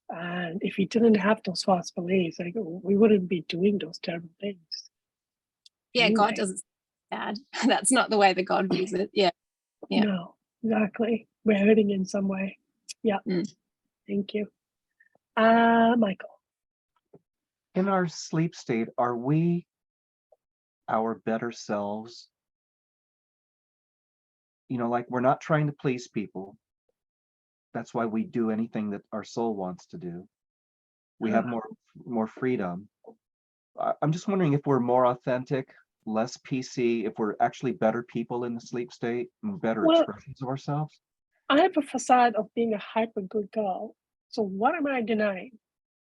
And if we didn't have those false beliefs, we wouldn't be doing those terrible things. Yeah, anyway. God doesn't bad. That's not the way that God views it. Yeah. No, exactly. We're hurting in some way. Yeah. Thank you. Michael. In our sleep state, are we our better selves? Like we're not trying to please people. That's why we do anything that our soul wants to do. We have more freedom. I'm just wondering if we're more authentic, less PC, if we're actually better people in the sleep state and better expressions of ourselves. I have a facade of being a hyper good girl. So what am I denying?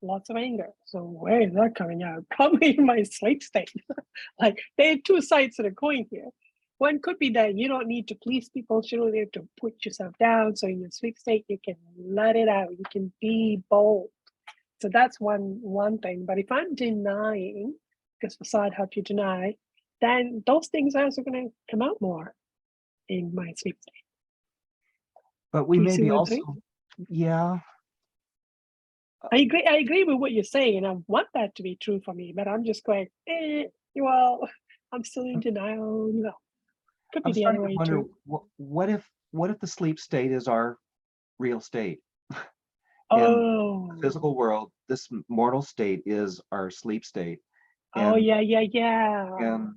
Lots of anger. So where is that coming out? Probably in my sleep state. Like there are two sides to the coin here. One could be that you don't need to please people. You don't need to put yourself down. So in your sleep state, you can let it out. You can be bold. So that's one thing. But if I'm denying, because facade helps you deny, then those things are also going to come out more in my sleep state. But we may be also, I agree with what you're saying, and I want that to be true for me, but I'm just going, well, I'm still in denial, Could be the other way too. What if the sleep state is our real state? Oh. In the physical world, this mortal state is our sleep state. And, yeah. And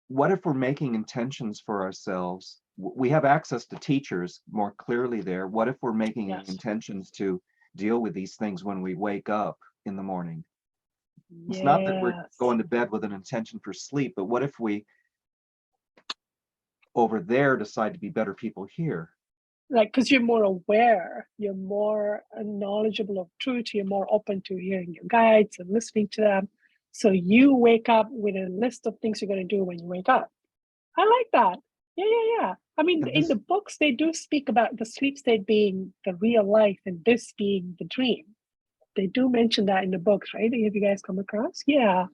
what if we're making intentions for ourselves? We have access to teachers more clearly there. What if we're making intentions to deal with these things when we wake up in the morning? It's not that we're going to bed with an intention for sleep, but what if we over there decide to be better people here? Like, because you're more aware, you're more knowledgeable of truth, you're more open to hearing your guides and listening to them. So you wake up with a list of things you're going to do when you wake up. I like that. Yeah. I mean, in the books, they do speak about the sleep state being the real life and this being the dream. They do mention that in the books, right? Have you guys come across? Yeah.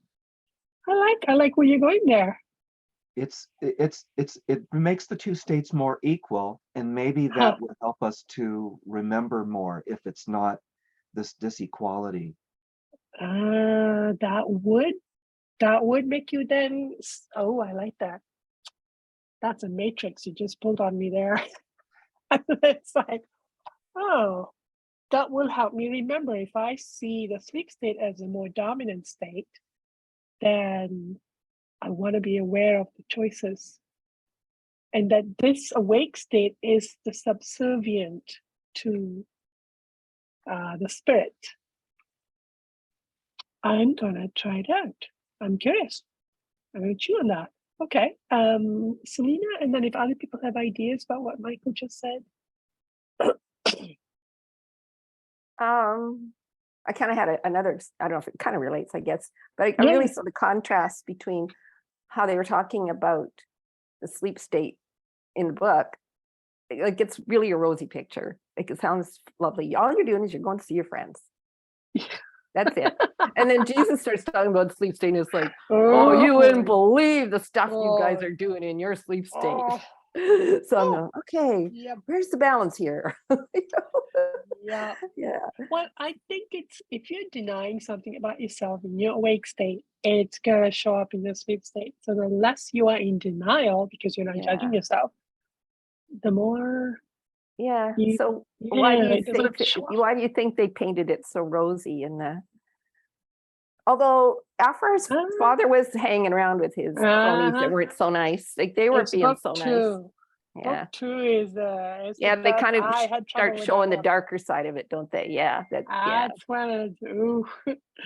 I like where you're going there. It makes the two states more equal, and maybe that would help us to remember more if it's not this disequality. That would make you then. Oh, I like that. That's a matrix you just pulled on me there. It's like, oh, that will help me remember. If I see the sleep state as a more dominant state, then I want to be aware of the choices. And that this awake state is the subservient to the spirit. I'm going to try it out. I'm curious. I'm going to chew on that. Okay. Selena, and then if other people have ideas about what Michael just said. I kind of had another, I don't know if it kind of relates, I guess, but I really saw the contrast between how they were talking about the sleep state in the book. Like it's really a rosy picture. Like it sounds lovely. All you're doing is you're going to see your friends. That's it. And then Jesus starts talking about sleep state and it's like, oh, you wouldn't believe the stuff you guys are doing in your sleep state. So I'm going, okay, Yep. where's the balance here? Yeah. Yeah. Well, I think it's if you're denying something about yourself in your awake state, it's gonna show up in your sleep state. So the less you are in denial because you're not judging yourself, the more Yeah. you, So why do you it doesn't think show up. why do you think they painted it so rosy in the? Although after his father was hanging around with his cronies that weren't so nice, like they weren't It's being book so nice. two. Yeah. Book two is Yeah, the they dark. kind of I had trouble start with showing that the one. darker side of it, don't they? Yeah. That yeah. That's when it's ooh.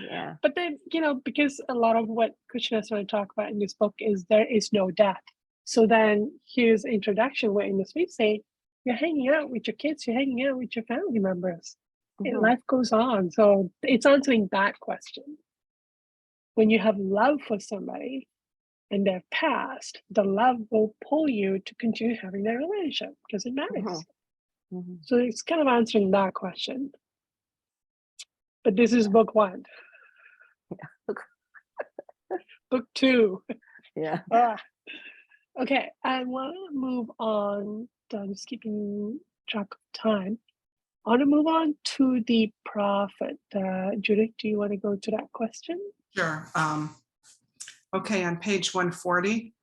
Yeah. But then, because a lot of what Krishna is going to talk about in this book is there is no death. So then here's introduction where in the sleep state, you're hanging out with your kids, you're hanging out with your family members. Life goes on. So it's answering that question. When you have love for somebody and they're past, the love will pull you to continue having that relationship because it matters. So it's kind of answering that question. But this is book one. Book two. Yeah. Okay, I want to move on. I'm just keeping track of time. I want to move on to the prophet. Judith, do you want to go to that question? Sure. Okay, on page 140,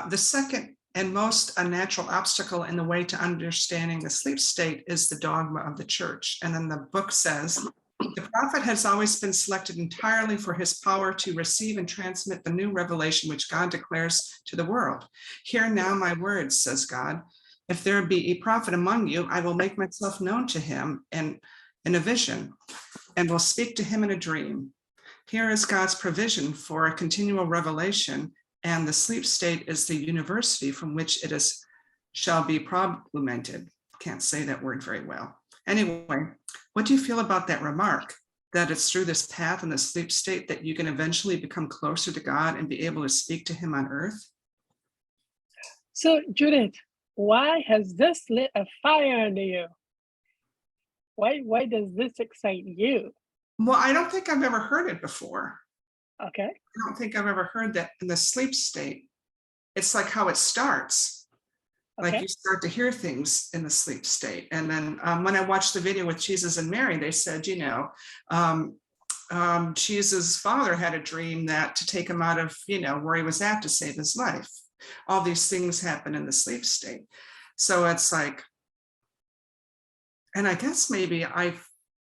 the second and most unnatural obstacle in the way to understanding the sleep state is the dogma of the church. And then the book says, the prophet has always been selected entirely for his power to receive and transmit the new revelation which God declares to the world. Hear now my words, says God. If there be a prophet among you, I will make myself known to him in a vision and will speak to him in a dream. Here is God's provision for a continual revelation, and the sleep state is the university from which it shall be promulgated. Can't say that word very well. Anyway, what do you feel about that remark? That it's through this path in the sleep state that you can eventually become closer to God and be able to speak to him on earth? So, Judith, why has this lit a fire under you? Why does this excite you? Well, I don't think I've ever heard it before. Okay. I don't think I've ever heard that in the sleep state. It's like how it starts. Okay. Like you start to hear things in the sleep state. And then when I watched the video with Jesus and Mary, they said, Jesus' father had a dream that to take him out of, where he was at to save his life. All these things happen in the sleep state. So it's like, and I guess maybe I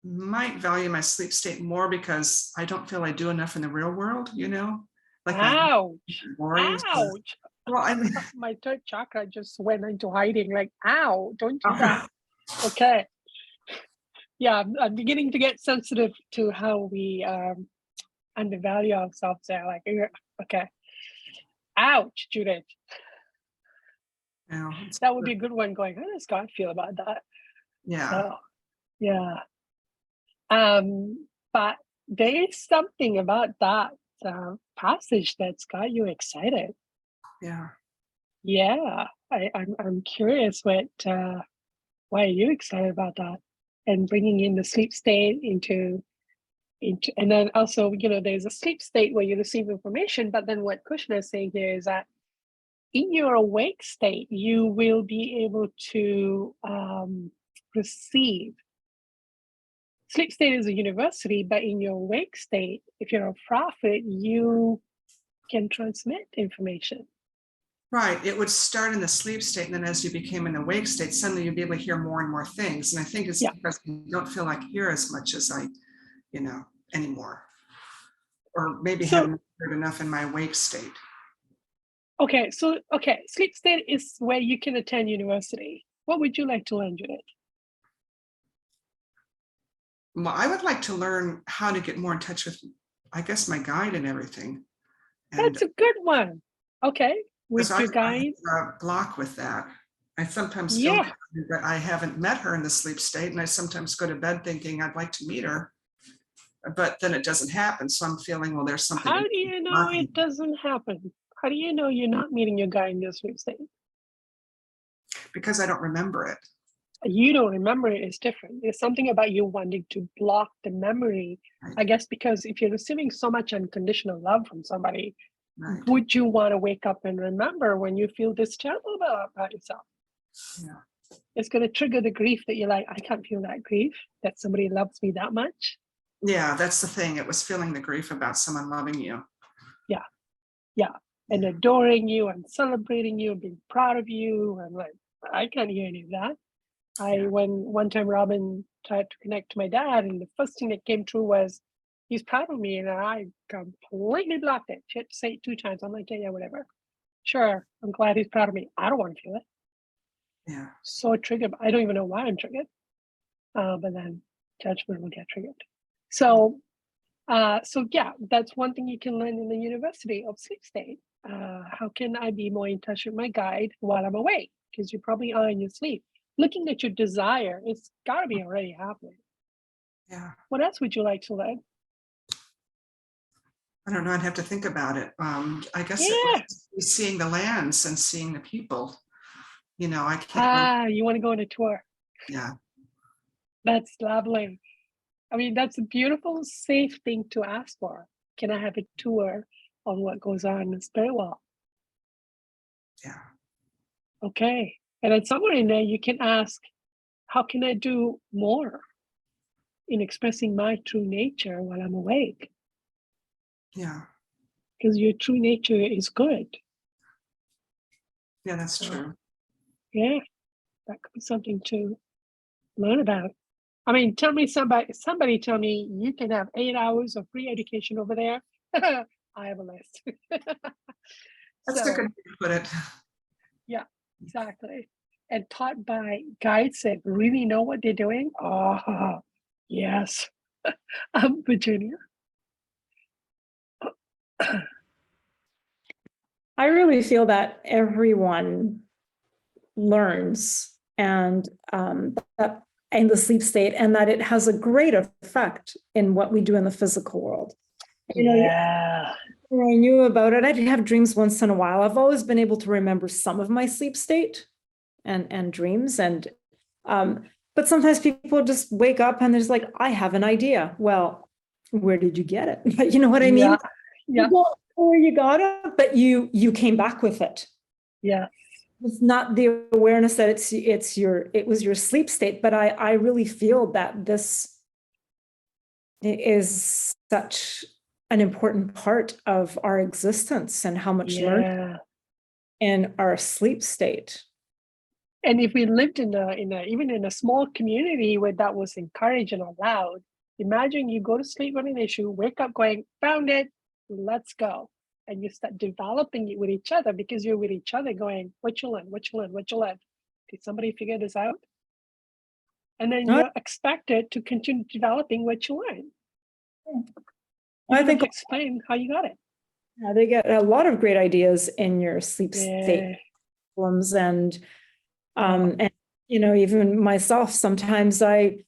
might value my sleep state more because I don't feel I do enough in the real world, like ouch. Ouch. Well, I mean, my third chakra just went into hiding, like, ow, don't do that. Okay. Yeah, I'm beginning to get sensitive to how we undervalue ourselves there. Like, okay. Ouch, Judith. yeah, That would be a good one going, how does God feel about that? yeah. So, yeah. But there is something about that passage that's got you excited. Yeah. Yeah, I'm curious why are you excited about that and bringing in the sleep state into and then also there's a sleep state where you receive information, but then what Krishna is saying here is that in your awake state you will be able to receive. Sleep state is a university, but in your awake state, if you're a prophet, you can transmit information. Right. It would start in the sleep state, and then as you became in the awake state, suddenly you'd be able to hear more and more things. And I think it's because I don't feel like I hear as much as I, anymore. Or maybe haven't heard enough in my awake state. Okay, sleep state is where you can attend university. What would you like to learn, Judith? Well, I would like to learn how to get more in touch with, I guess, my guide and everything. And that's a good one. Okay, with your guide. I have a block with that. I sometimes feel that I haven't met her in the sleep state, and I sometimes go to bed thinking I'd like to meet her, but then it doesn't happen. So I'm feeling, well, there's something. How do you know it doesn't happen? How do you know you're not meeting your guide in the sleep state? Because I don't remember it. You don't remember it is different. There's something about you wanting to block the memory. Right. I guess because if you're receiving so much unconditional love from somebody, Right. would you want to wake up and remember when you feel this terrible about yourself? Yeah. It's going to trigger the grief that you're like, I can't feel that grief, that somebody loves me that much. Yeah, that's the thing. It was feeling the grief about someone loving you. Yeah. And adoring you and celebrating you and being proud of you. And like, I can't hear any of that. When one time Robin tried to connect to my dad, and the first thing that came through was, he's proud of me. And I completely blocked it. She had to say it 2 times. I'm like, yeah, whatever. Sure, I'm glad he's proud of me. I don't want to feel it. Yeah. So triggered. I don't even know why I'm triggered. But then judgment will get triggered. So yeah, that's one thing you can learn in the University of Sleep State. How can I be more in touch with my guide while I'm awake? Because you probably are in your sleep. Looking at your desire, it's got to be already happening. Yeah. What else would you like to learn? I don't know. I'd have to think about it. I guess it Yeah. was seeing the lands and seeing the people. You know, I can't. You want to go on a tour? Yeah. That's lovely. I mean, that's a beautiful, safe thing to ask for. Can I have a tour on what goes on in the spirit world? Yeah. Okay. And then somewhere in there, you can ask, how can I do more in expressing my true nature while I'm awake? Yeah. Because your true nature is good. Yeah, that's true. Yeah, that could be something to learn about. I mean, somebody tell me you can have 8 hours of free education over there. I have a list. That's a good way to put it. Yeah, exactly. And taught by guides that really know what they're doing. Oh, yes. Virginia. I really feel that everyone learns and that in the sleep state, and that it has a great effect in what we do in the physical world. Yeah. When I knew about it, I'd have dreams once in a while. I've always been able to remember some of my sleep state and dreams, and but sometimes people just wake up and there's like, I have an idea. Well, where did you get it? You know what I mean? Yeah. You don't know where you got it, but you came back with it. Yeah. It's not the awareness that it was your sleep state, but I really feel that this is such an important part of our existence and how much learning in our sleep state. And if we lived even in a small community where that was encouraged and allowed, imagine you go to sleep on an issue, wake up going, found it, let's go. And you start developing it with each other because you're with each other going, what you learn? Did somebody figure this out? And then you're expected to continue developing what you learn. I think explain how you got it. Yeah, they get a lot of great ideas in your sleep state problems, and even myself, sometimes I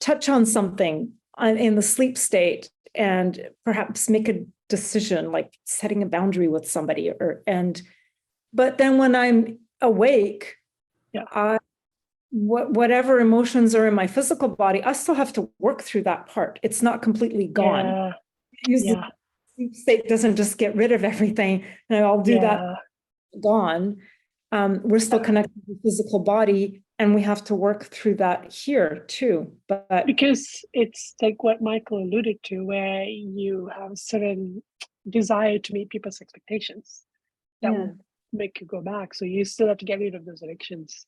touch on something in the sleep state and perhaps make a decision, like setting a boundary with somebody, but then when I'm awake, whatever emotions are in my physical body, I still have to work through that part. It's not completely gone. The sleep state doesn't just get rid of everything, and I'll do that gone. We're still connected to the physical body, and we have to work through that here too. But because it's like what Michael alluded to, where you have a certain desire to meet people's expectations that will make you go back. So you still have to get rid of those addictions.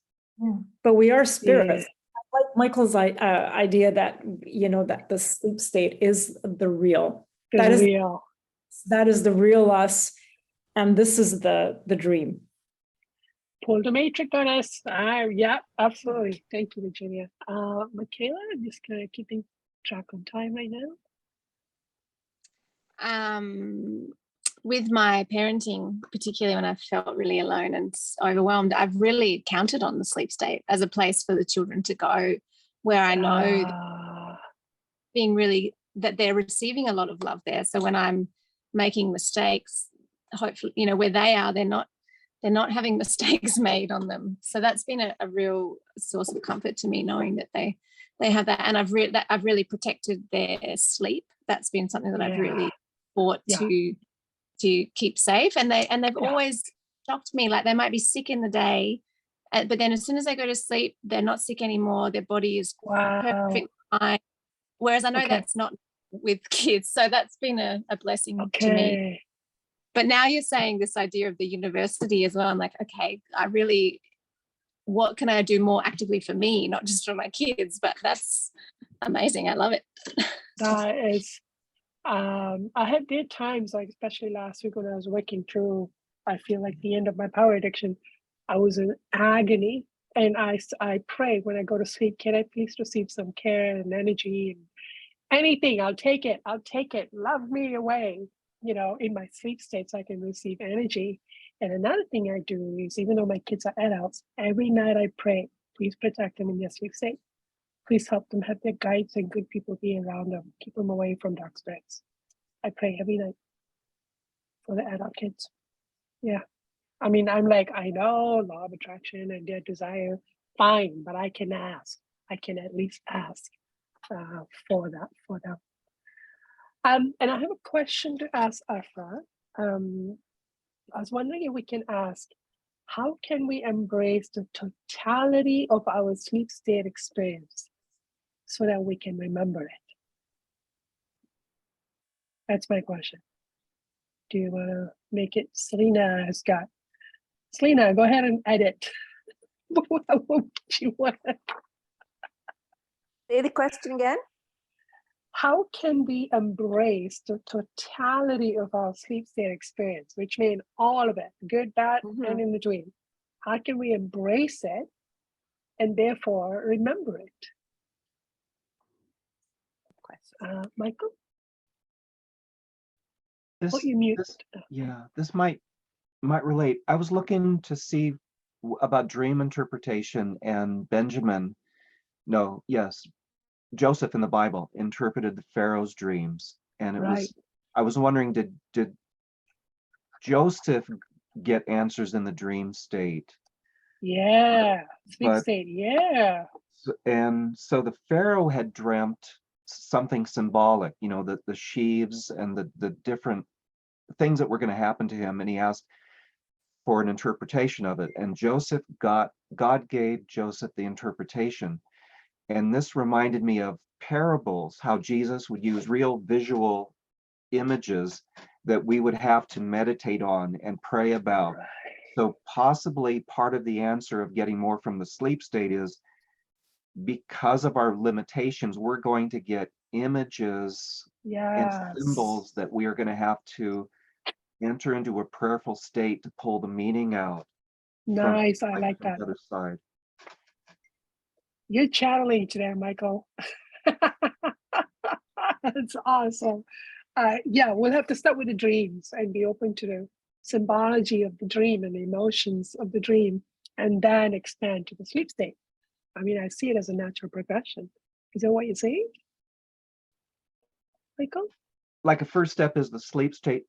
But we are spirits. I like Michael's idea that that the sleep state is the real. That is the real us, and this is the dream. Pull the matrix on us. Yeah, absolutely. Thank you, Virginia. Michaela, I'm just kind of keeping track on time right now. With my parenting, particularly when I felt really alone and overwhelmed, I've really counted on the sleep state as a place for the children to go, where I know that they're receiving a lot of love there. So when I'm making mistakes, hopefully, where they are, they're not having mistakes made on them. So that's been a real source of comfort to me, knowing that they have that. And I've really protected their sleep. That's been something that I've really fought to keep safe. And they've Yeah. always shocked me. Like they might be sick in the day, but then as soon as they go to sleep, they're not sick anymore. Their body is Wow. perfect fine. Whereas I know Okay. that's not with kids. So that's been a blessing to me. Okay. But now you're saying this idea of the university as well. I'm like, okay, what can I do more actively for me, not just for my kids? But that's amazing. I love it. That is, I had times, like especially last week when I was working through, I feel like the end of my power addiction, I was in agony. And I pray when I go to sleep, can I please receive some care and energy and anything? I'll take it. I'll take it. Love me away, in my sleep state so I can receive energy. And another thing I do is, even though my kids are adults, every night I pray, please protect them in their sleep state. Please help them have their guides and good people be around them. Keep them away from dark spirits. I pray every night for the adult kids. Yeah. I mean, I'm like, I know law of attraction and their desire, fine, but I can ask. I can at least ask for them. And I have a question to ask Afra. I was wondering if we can ask, how can we embrace the totality of our sleep state experience so that we can remember it? That's my question. Do you want to make it? Selena, go ahead and edit. What do you want? Say the question again. How can we embrace the totality of our sleep state experience, which means all of it, good, bad, and in between? How can we embrace it and therefore remember it? Michael? You mute. This might relate. I was looking to see about dream interpretation, and Joseph in the Bible interpreted the Pharaoh's dreams, and I was wondering, did Joseph get answers in the dream state? Yeah, sleep state, yeah. And so the Pharaoh had dreamt something symbolic, the sheaves and the different things that were going to happen to him, and he asked for an interpretation of it, and God gave Joseph the interpretation. And this reminded me of parables, how Jesus would use real visual images that we would have to meditate on and pray about. Right. So possibly part of the answer of getting more from the sleep state is, because of our limitations, we're going to get images and symbols that we are going to have to enter into a prayerful state to pull the meaning out. Nice, I like that. The other side. You're channeling today, Michael. That's awesome. We'll have to start with the dreams and be open to the symbology of the dream and the emotions of the dream, and then expand to the sleep state. I mean, I see it as a natural progression. Is that what you're saying, Michael? Like a first step is the sleep state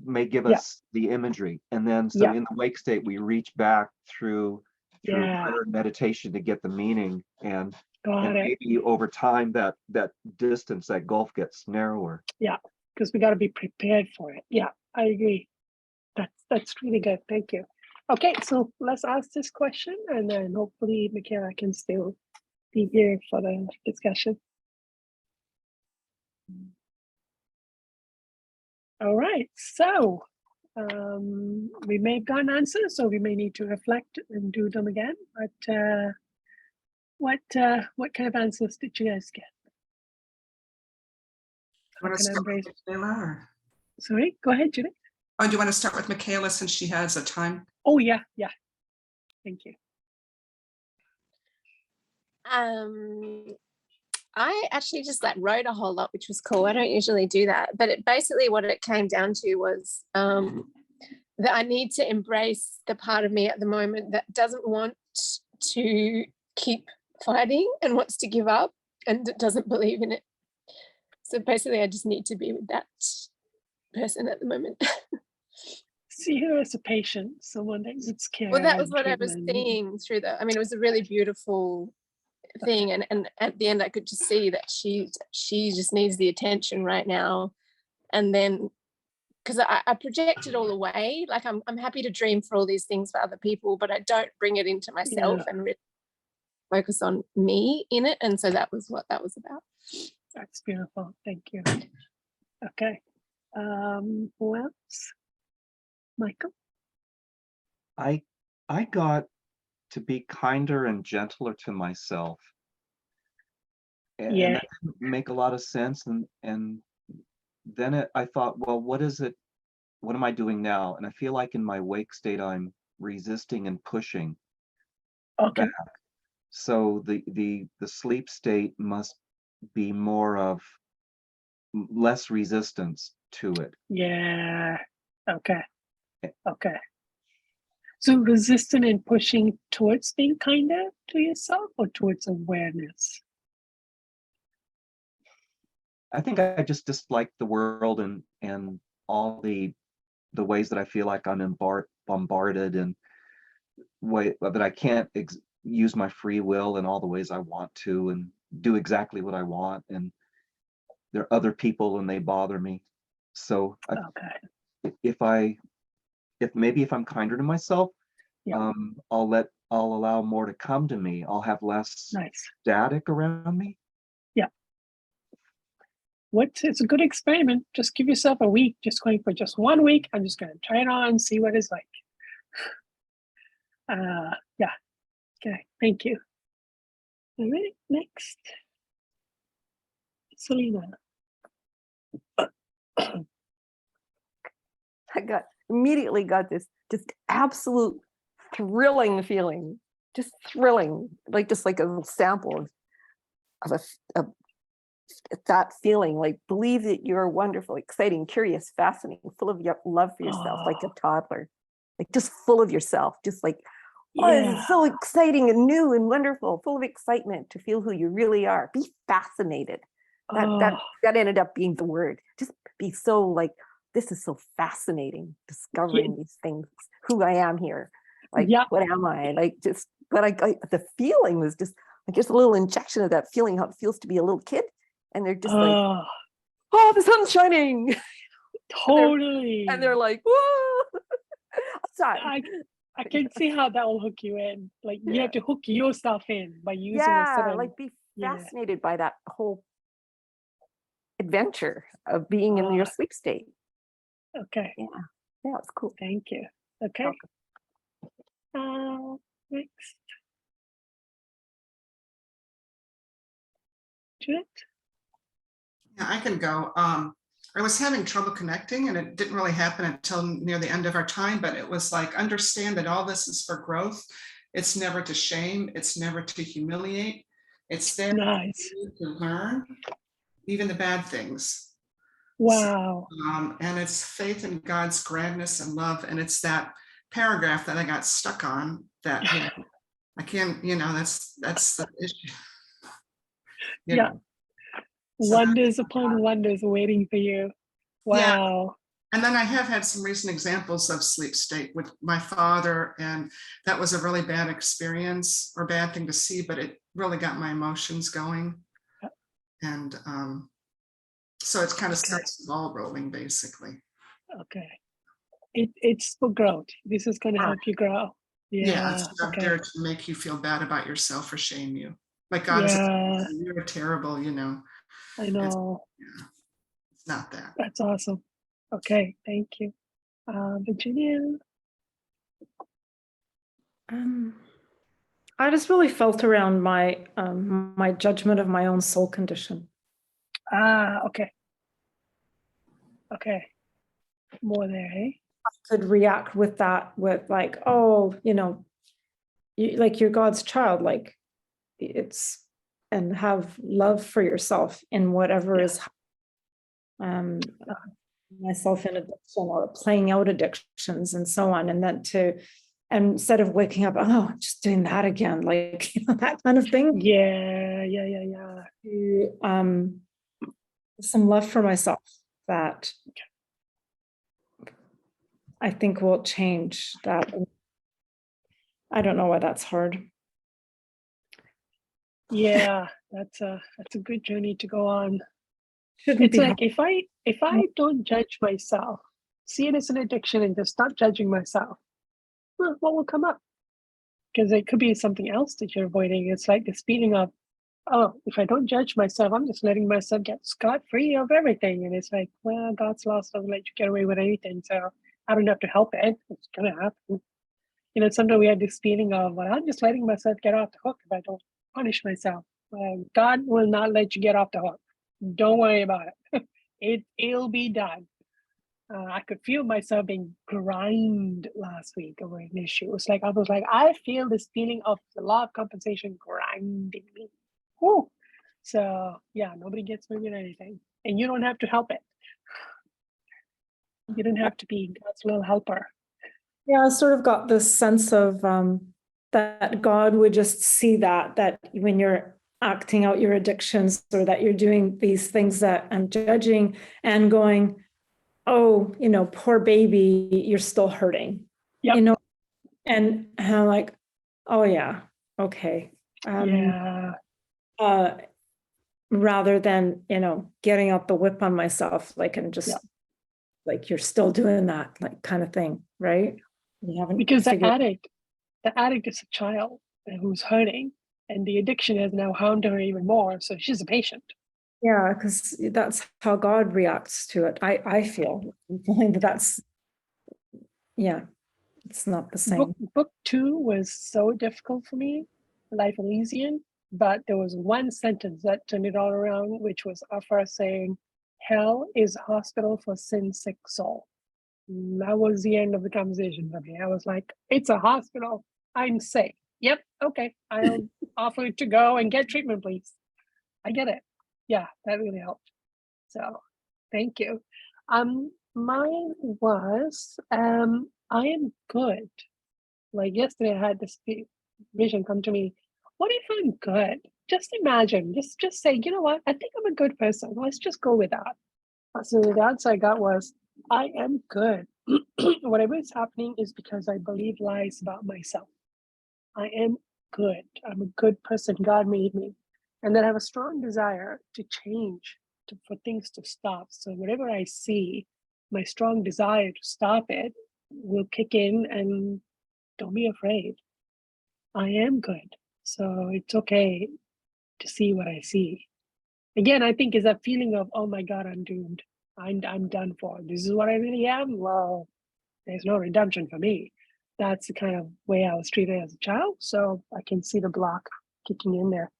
may give us the imagery, and then in the wake state we reach back through prayer and meditation to get the meaning, and maybe over time that distance, that gulf gets narrower. Yeah, because we got to be prepared for it. Yeah, I agree. That's really good. Thank you. Okay, so let's ask this question, and then hopefully Michaela can still be here for the discussion. All right, so we may have gotten answers, so we may need to reflect and do them again. But what kind of answers did you guys get? You want to start with Michaela, or? Sorry, go ahead, Judith. Oh, do you want to start with Michaela since she has a time? Oh, yeah. Thank you. I actually just wrote a whole lot, which was cool. I don't usually do that, but basically what it came down to was that I need to embrace the part of me at the moment that doesn't want to keep fighting and wants to give up and doesn't believe in it. So basically I just need to be with that person at the moment. See her as a patient, someone that needs care. Well, that was what I was seeing through it was a really beautiful thing, and at the end I could just see that she just needs the attention right now, and then because I project it all away. Like I'm happy to dream for all these things for other people, but I don't bring it into myself and really focus on me in it. And so that was what that was about. That's beautiful. Thank you. Okay. Who else? Michael? I got to be kinder and gentler to myself. And that didn't make a lot of sense. And then I thought, well, what is it? What am I doing now? And I feel like in my wake state, I'm resisting and pushing back. So the sleep state must be more of less resistance to it. Yeah. Okay. Okay. So resistant and pushing towards being kinder to yourself or towards awareness? I think I just dislike the world and all the ways that I feel like I'm bombarded and way that I can't use my free will in all the ways I want to and do exactly what I want. And there are other people and they bother me. So if I'm kinder to myself, I'll allow more to come to me. I'll have less static around me. It's a good experiment. Just give yourself a week, just going for just 1 week. I'm just going to try it on, see what it's like. Yeah. Okay. Thank you. All right. Next. Selena. I immediately got this just absolute thrilling feeling, just thrilling, just like a little sample of that feeling, like believe that you're wonderful, exciting, curious, fascinating, full of your love for yourself, like a toddler, like just full of yourself, just like, this is so exciting and new and wonderful, full of excitement to feel who you really are. Be fascinated. That ended up being the word. Just be so like, this is so fascinating, discovering these things, who I am here. Like, what am I? Like, just what the feeling was just a little injection of that feeling, how it feels to be a little kid. And they're just like, oh, the sun's shining. Totally. And they're like, whoa. I can see how that will hook you in. Like you have to hook yourself in by using a certain. Like be fascinated by that whole adventure of being in your sleep state. Okay. Yeah, it's cool. Thank you. Okay. Next. Judith? Yeah, I can go. I was having trouble connecting and it didn't really happen until near the end of our time, but it was like, understand that all this is for growth. It's never to shame. It's never to humiliate. It's there to learn, even the bad things. Wow. So, and it's faith in God's grandness and love. And it's that paragraph that I got stuck on that, I can't, that's the issue. Wonders upon wonders waiting for you. Wow. Yeah. And then I have had some recent examples of sleep state with my father, and that was a really bad experience or bad thing to see, but it really got my emotions going. And so it's kind of starts the ball rolling, basically. Okay. It's for growth. This is going to help you grow. It's not there to make you feel bad about yourself or shame you. Like God is, you're terrible, I know. It's not that. That's awesome. Okay, thank you. Virginia? I just really felt around my my judgment of my own soul condition. Okay. Okay. More there, hey? I could react with that, with like, you're God's child, like it's, and have love for yourself in whatever is myself in addiction or playing out addictions and so on. And then and instead of waking up, just doing that again, like, that kind of thing. Some love for myself that I think will change that. I don't know why that's hard. Yeah, that's a good journey to go on. Shouldn't It's be like if I don't judge myself, see it as an addiction and just stop judging myself, well, what will come up? Because it could be something else that you're avoiding. It's like this feeling of, oh, if I don't judge myself, I'm just letting myself get scot-free of everything. And it's like, well, God's law doesn't let you get away with anything. So I don't have to help it. It's going to happen. Sometimes we have this feeling of, well, I'm just letting myself get off the hook if I don't punish myself. God will not let you get off the hook. Don't worry about it. It'll be done. I could feel myself being grind last week over an issue. It's like, I feel this feeling of the law of compensation grinding me. Whew. So yeah, nobody gets me with anything. And you don't have to help it. You don't have to be God's little helper. Yeah, I sort of got this sense of that God would just see that when you're acting out your addictions or that you're doing these things that I'm judging and going, oh, poor baby, you're still hurting, Yep. and I'm like, oh yeah, okay. Yeah. Rather than, getting out the whip on myself, and just you're still doing that, kind of thing, right? You haven't because the figured- addict is a child who's hurting, and the addiction has now harmed her even more. So she's a patient. Yeah, because that's how God reacts to it. I feel that's, yeah, it's not the same. Book 2 was so difficult for me, Life Elysian, but there was one sentence that turned it all around, which was our first saying, hell is a hospital for sin-sick soul. And that was the end of the conversation for me. I was like, it's a hospital. I'm safe. Yep. Okay. I'll offer to go and get treatment, please. I get it. Yeah, that really helped. So thank you. Mine was, I am good. Like yesterday I had this vision come to me. What if I'm good? Just imagine, just say, you know what? I think I'm a good person. Let's just go with that. So the answer I got was, I am good. Whatever is happening is because I believe lies about myself. I am good. I'm a good person. God made me. And then I have a strong desire to change, for things to stop. So whatever I see, my strong desire to stop it will kick in, and don't be afraid. I am good. So it's okay to see what I see. Again, I think is that feeling of, oh my God, I'm doomed. I'm done for. This is what I really am. Well, there's no redemption for me. That's the kind of way I was treated as a child. So I can see the block kicking in there.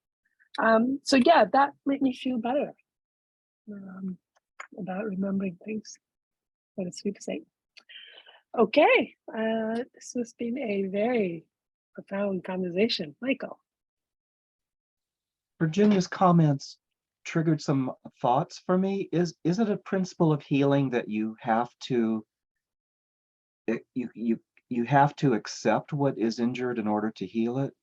So yeah, that made me feel better about remembering things. What a sweet say. Okay, this has been a very profound conversation, Michael. Virginia's comments triggered some thoughts for me. Is it a principle of healing that you have to you have to accept what is injured in order to heal it?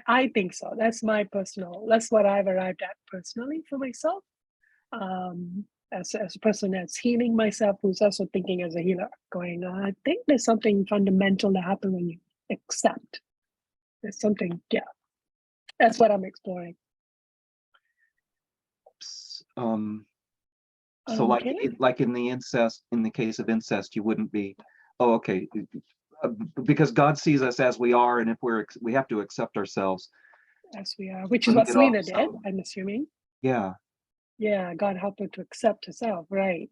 I think so. That's what I've arrived at personally for myself. As a person that's healing myself, who's also thinking as a healer, going, I think there's something fundamental that happens when you accept. There's something, yeah. That's what I'm exploring. So like in the case of incest, you wouldn't be, oh, okay, because God sees us as we are, and if we have to accept ourselves as we are, which is what Selena did, I'm assuming. Yeah. Yeah, God helped her to accept herself, right?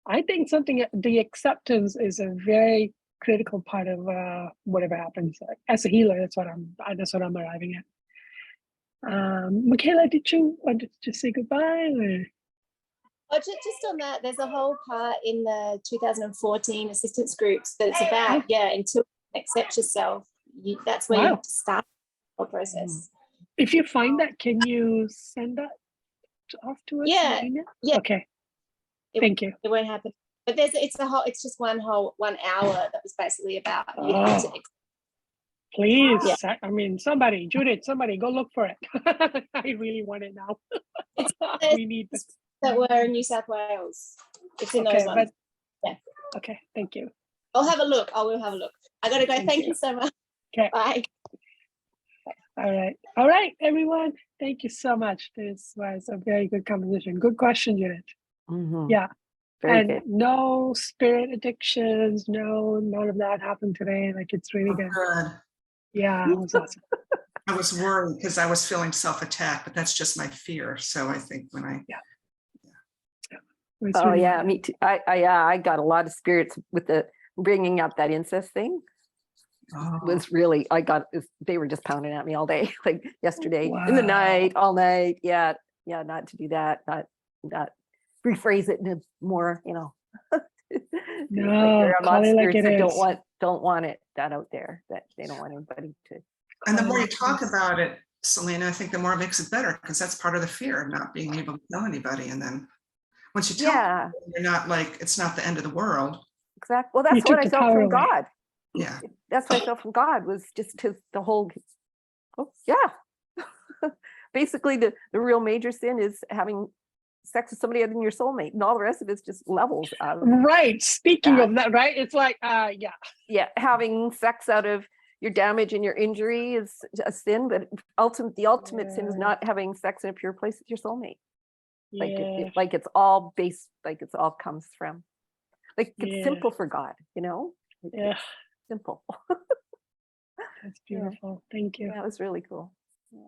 I think the acceptance is a very critical part of whatever happens. As a healer, that's what I'm arriving at. Michaela, did you want to say goodbye? Or? Oh, just on that, there's a whole part in the 2014 assistance groups that it's about, until you accept yourself, that's where you have to start the process. If you find that, can you send that off to us? Yeah. Okay. Thank you. It won't happen. But it's just one hour that was basically about you have to. Please, I mean, Judith, somebody go look for it. I really want it now. We need this. That were in New South Wales. It's in those ones. Okay, thank you. I'll have a look. I will have a look. I gotta go. Thank you so much. Okay. Bye. All right, everyone. Thank you so much. This was a very good conversation. Good question, Judith. Mm-hmm. Yeah. Very And good. no spirit addictions, none of that happened today. Like it's really good. Good. Yeah, it was awesome. I was worried because I was feeling self-attack, but that's just my fear. So I think when I, It was Oh really yeah, good. me too. I got a lot of spirits with the bringing up that incest thing. oh, Was really, they were just pounding at me all day, like yesterday, in the Wow. night, all night. Yeah, not to do that, not rephrase it in a more, like No, there are call lots it of like spirits it that is. don't want that out there, that they don't want anybody to. and the Call more it you like it talk is. about it, Selena, I think the more it makes it better because that's part of the fear of not being able to tell anybody. And then once you tell Yeah, people, you're not like, it's not the end of the world. exactly. Well, You that's what took I the felt power from away. God. Yeah. That's what I felt from God, was just to the whole, oh yeah. Basically the real major sin is having sex with somebody other than your soulmate, and all the rest of it's just levels of Right. Speaking that. of that, right? It's like, yeah. Yeah, having sex out of your damage and your injury is a sin, but the ultimate sin is Yeah. not having sex in a pure place with your soulmate. Like Yeah. like it's all based, like it's all comes from, like it's Yeah. simple for God, Like, Yeah. it's simple. That's Yeah. beautiful. Thank you. Yeah, it was really cool. Yeah.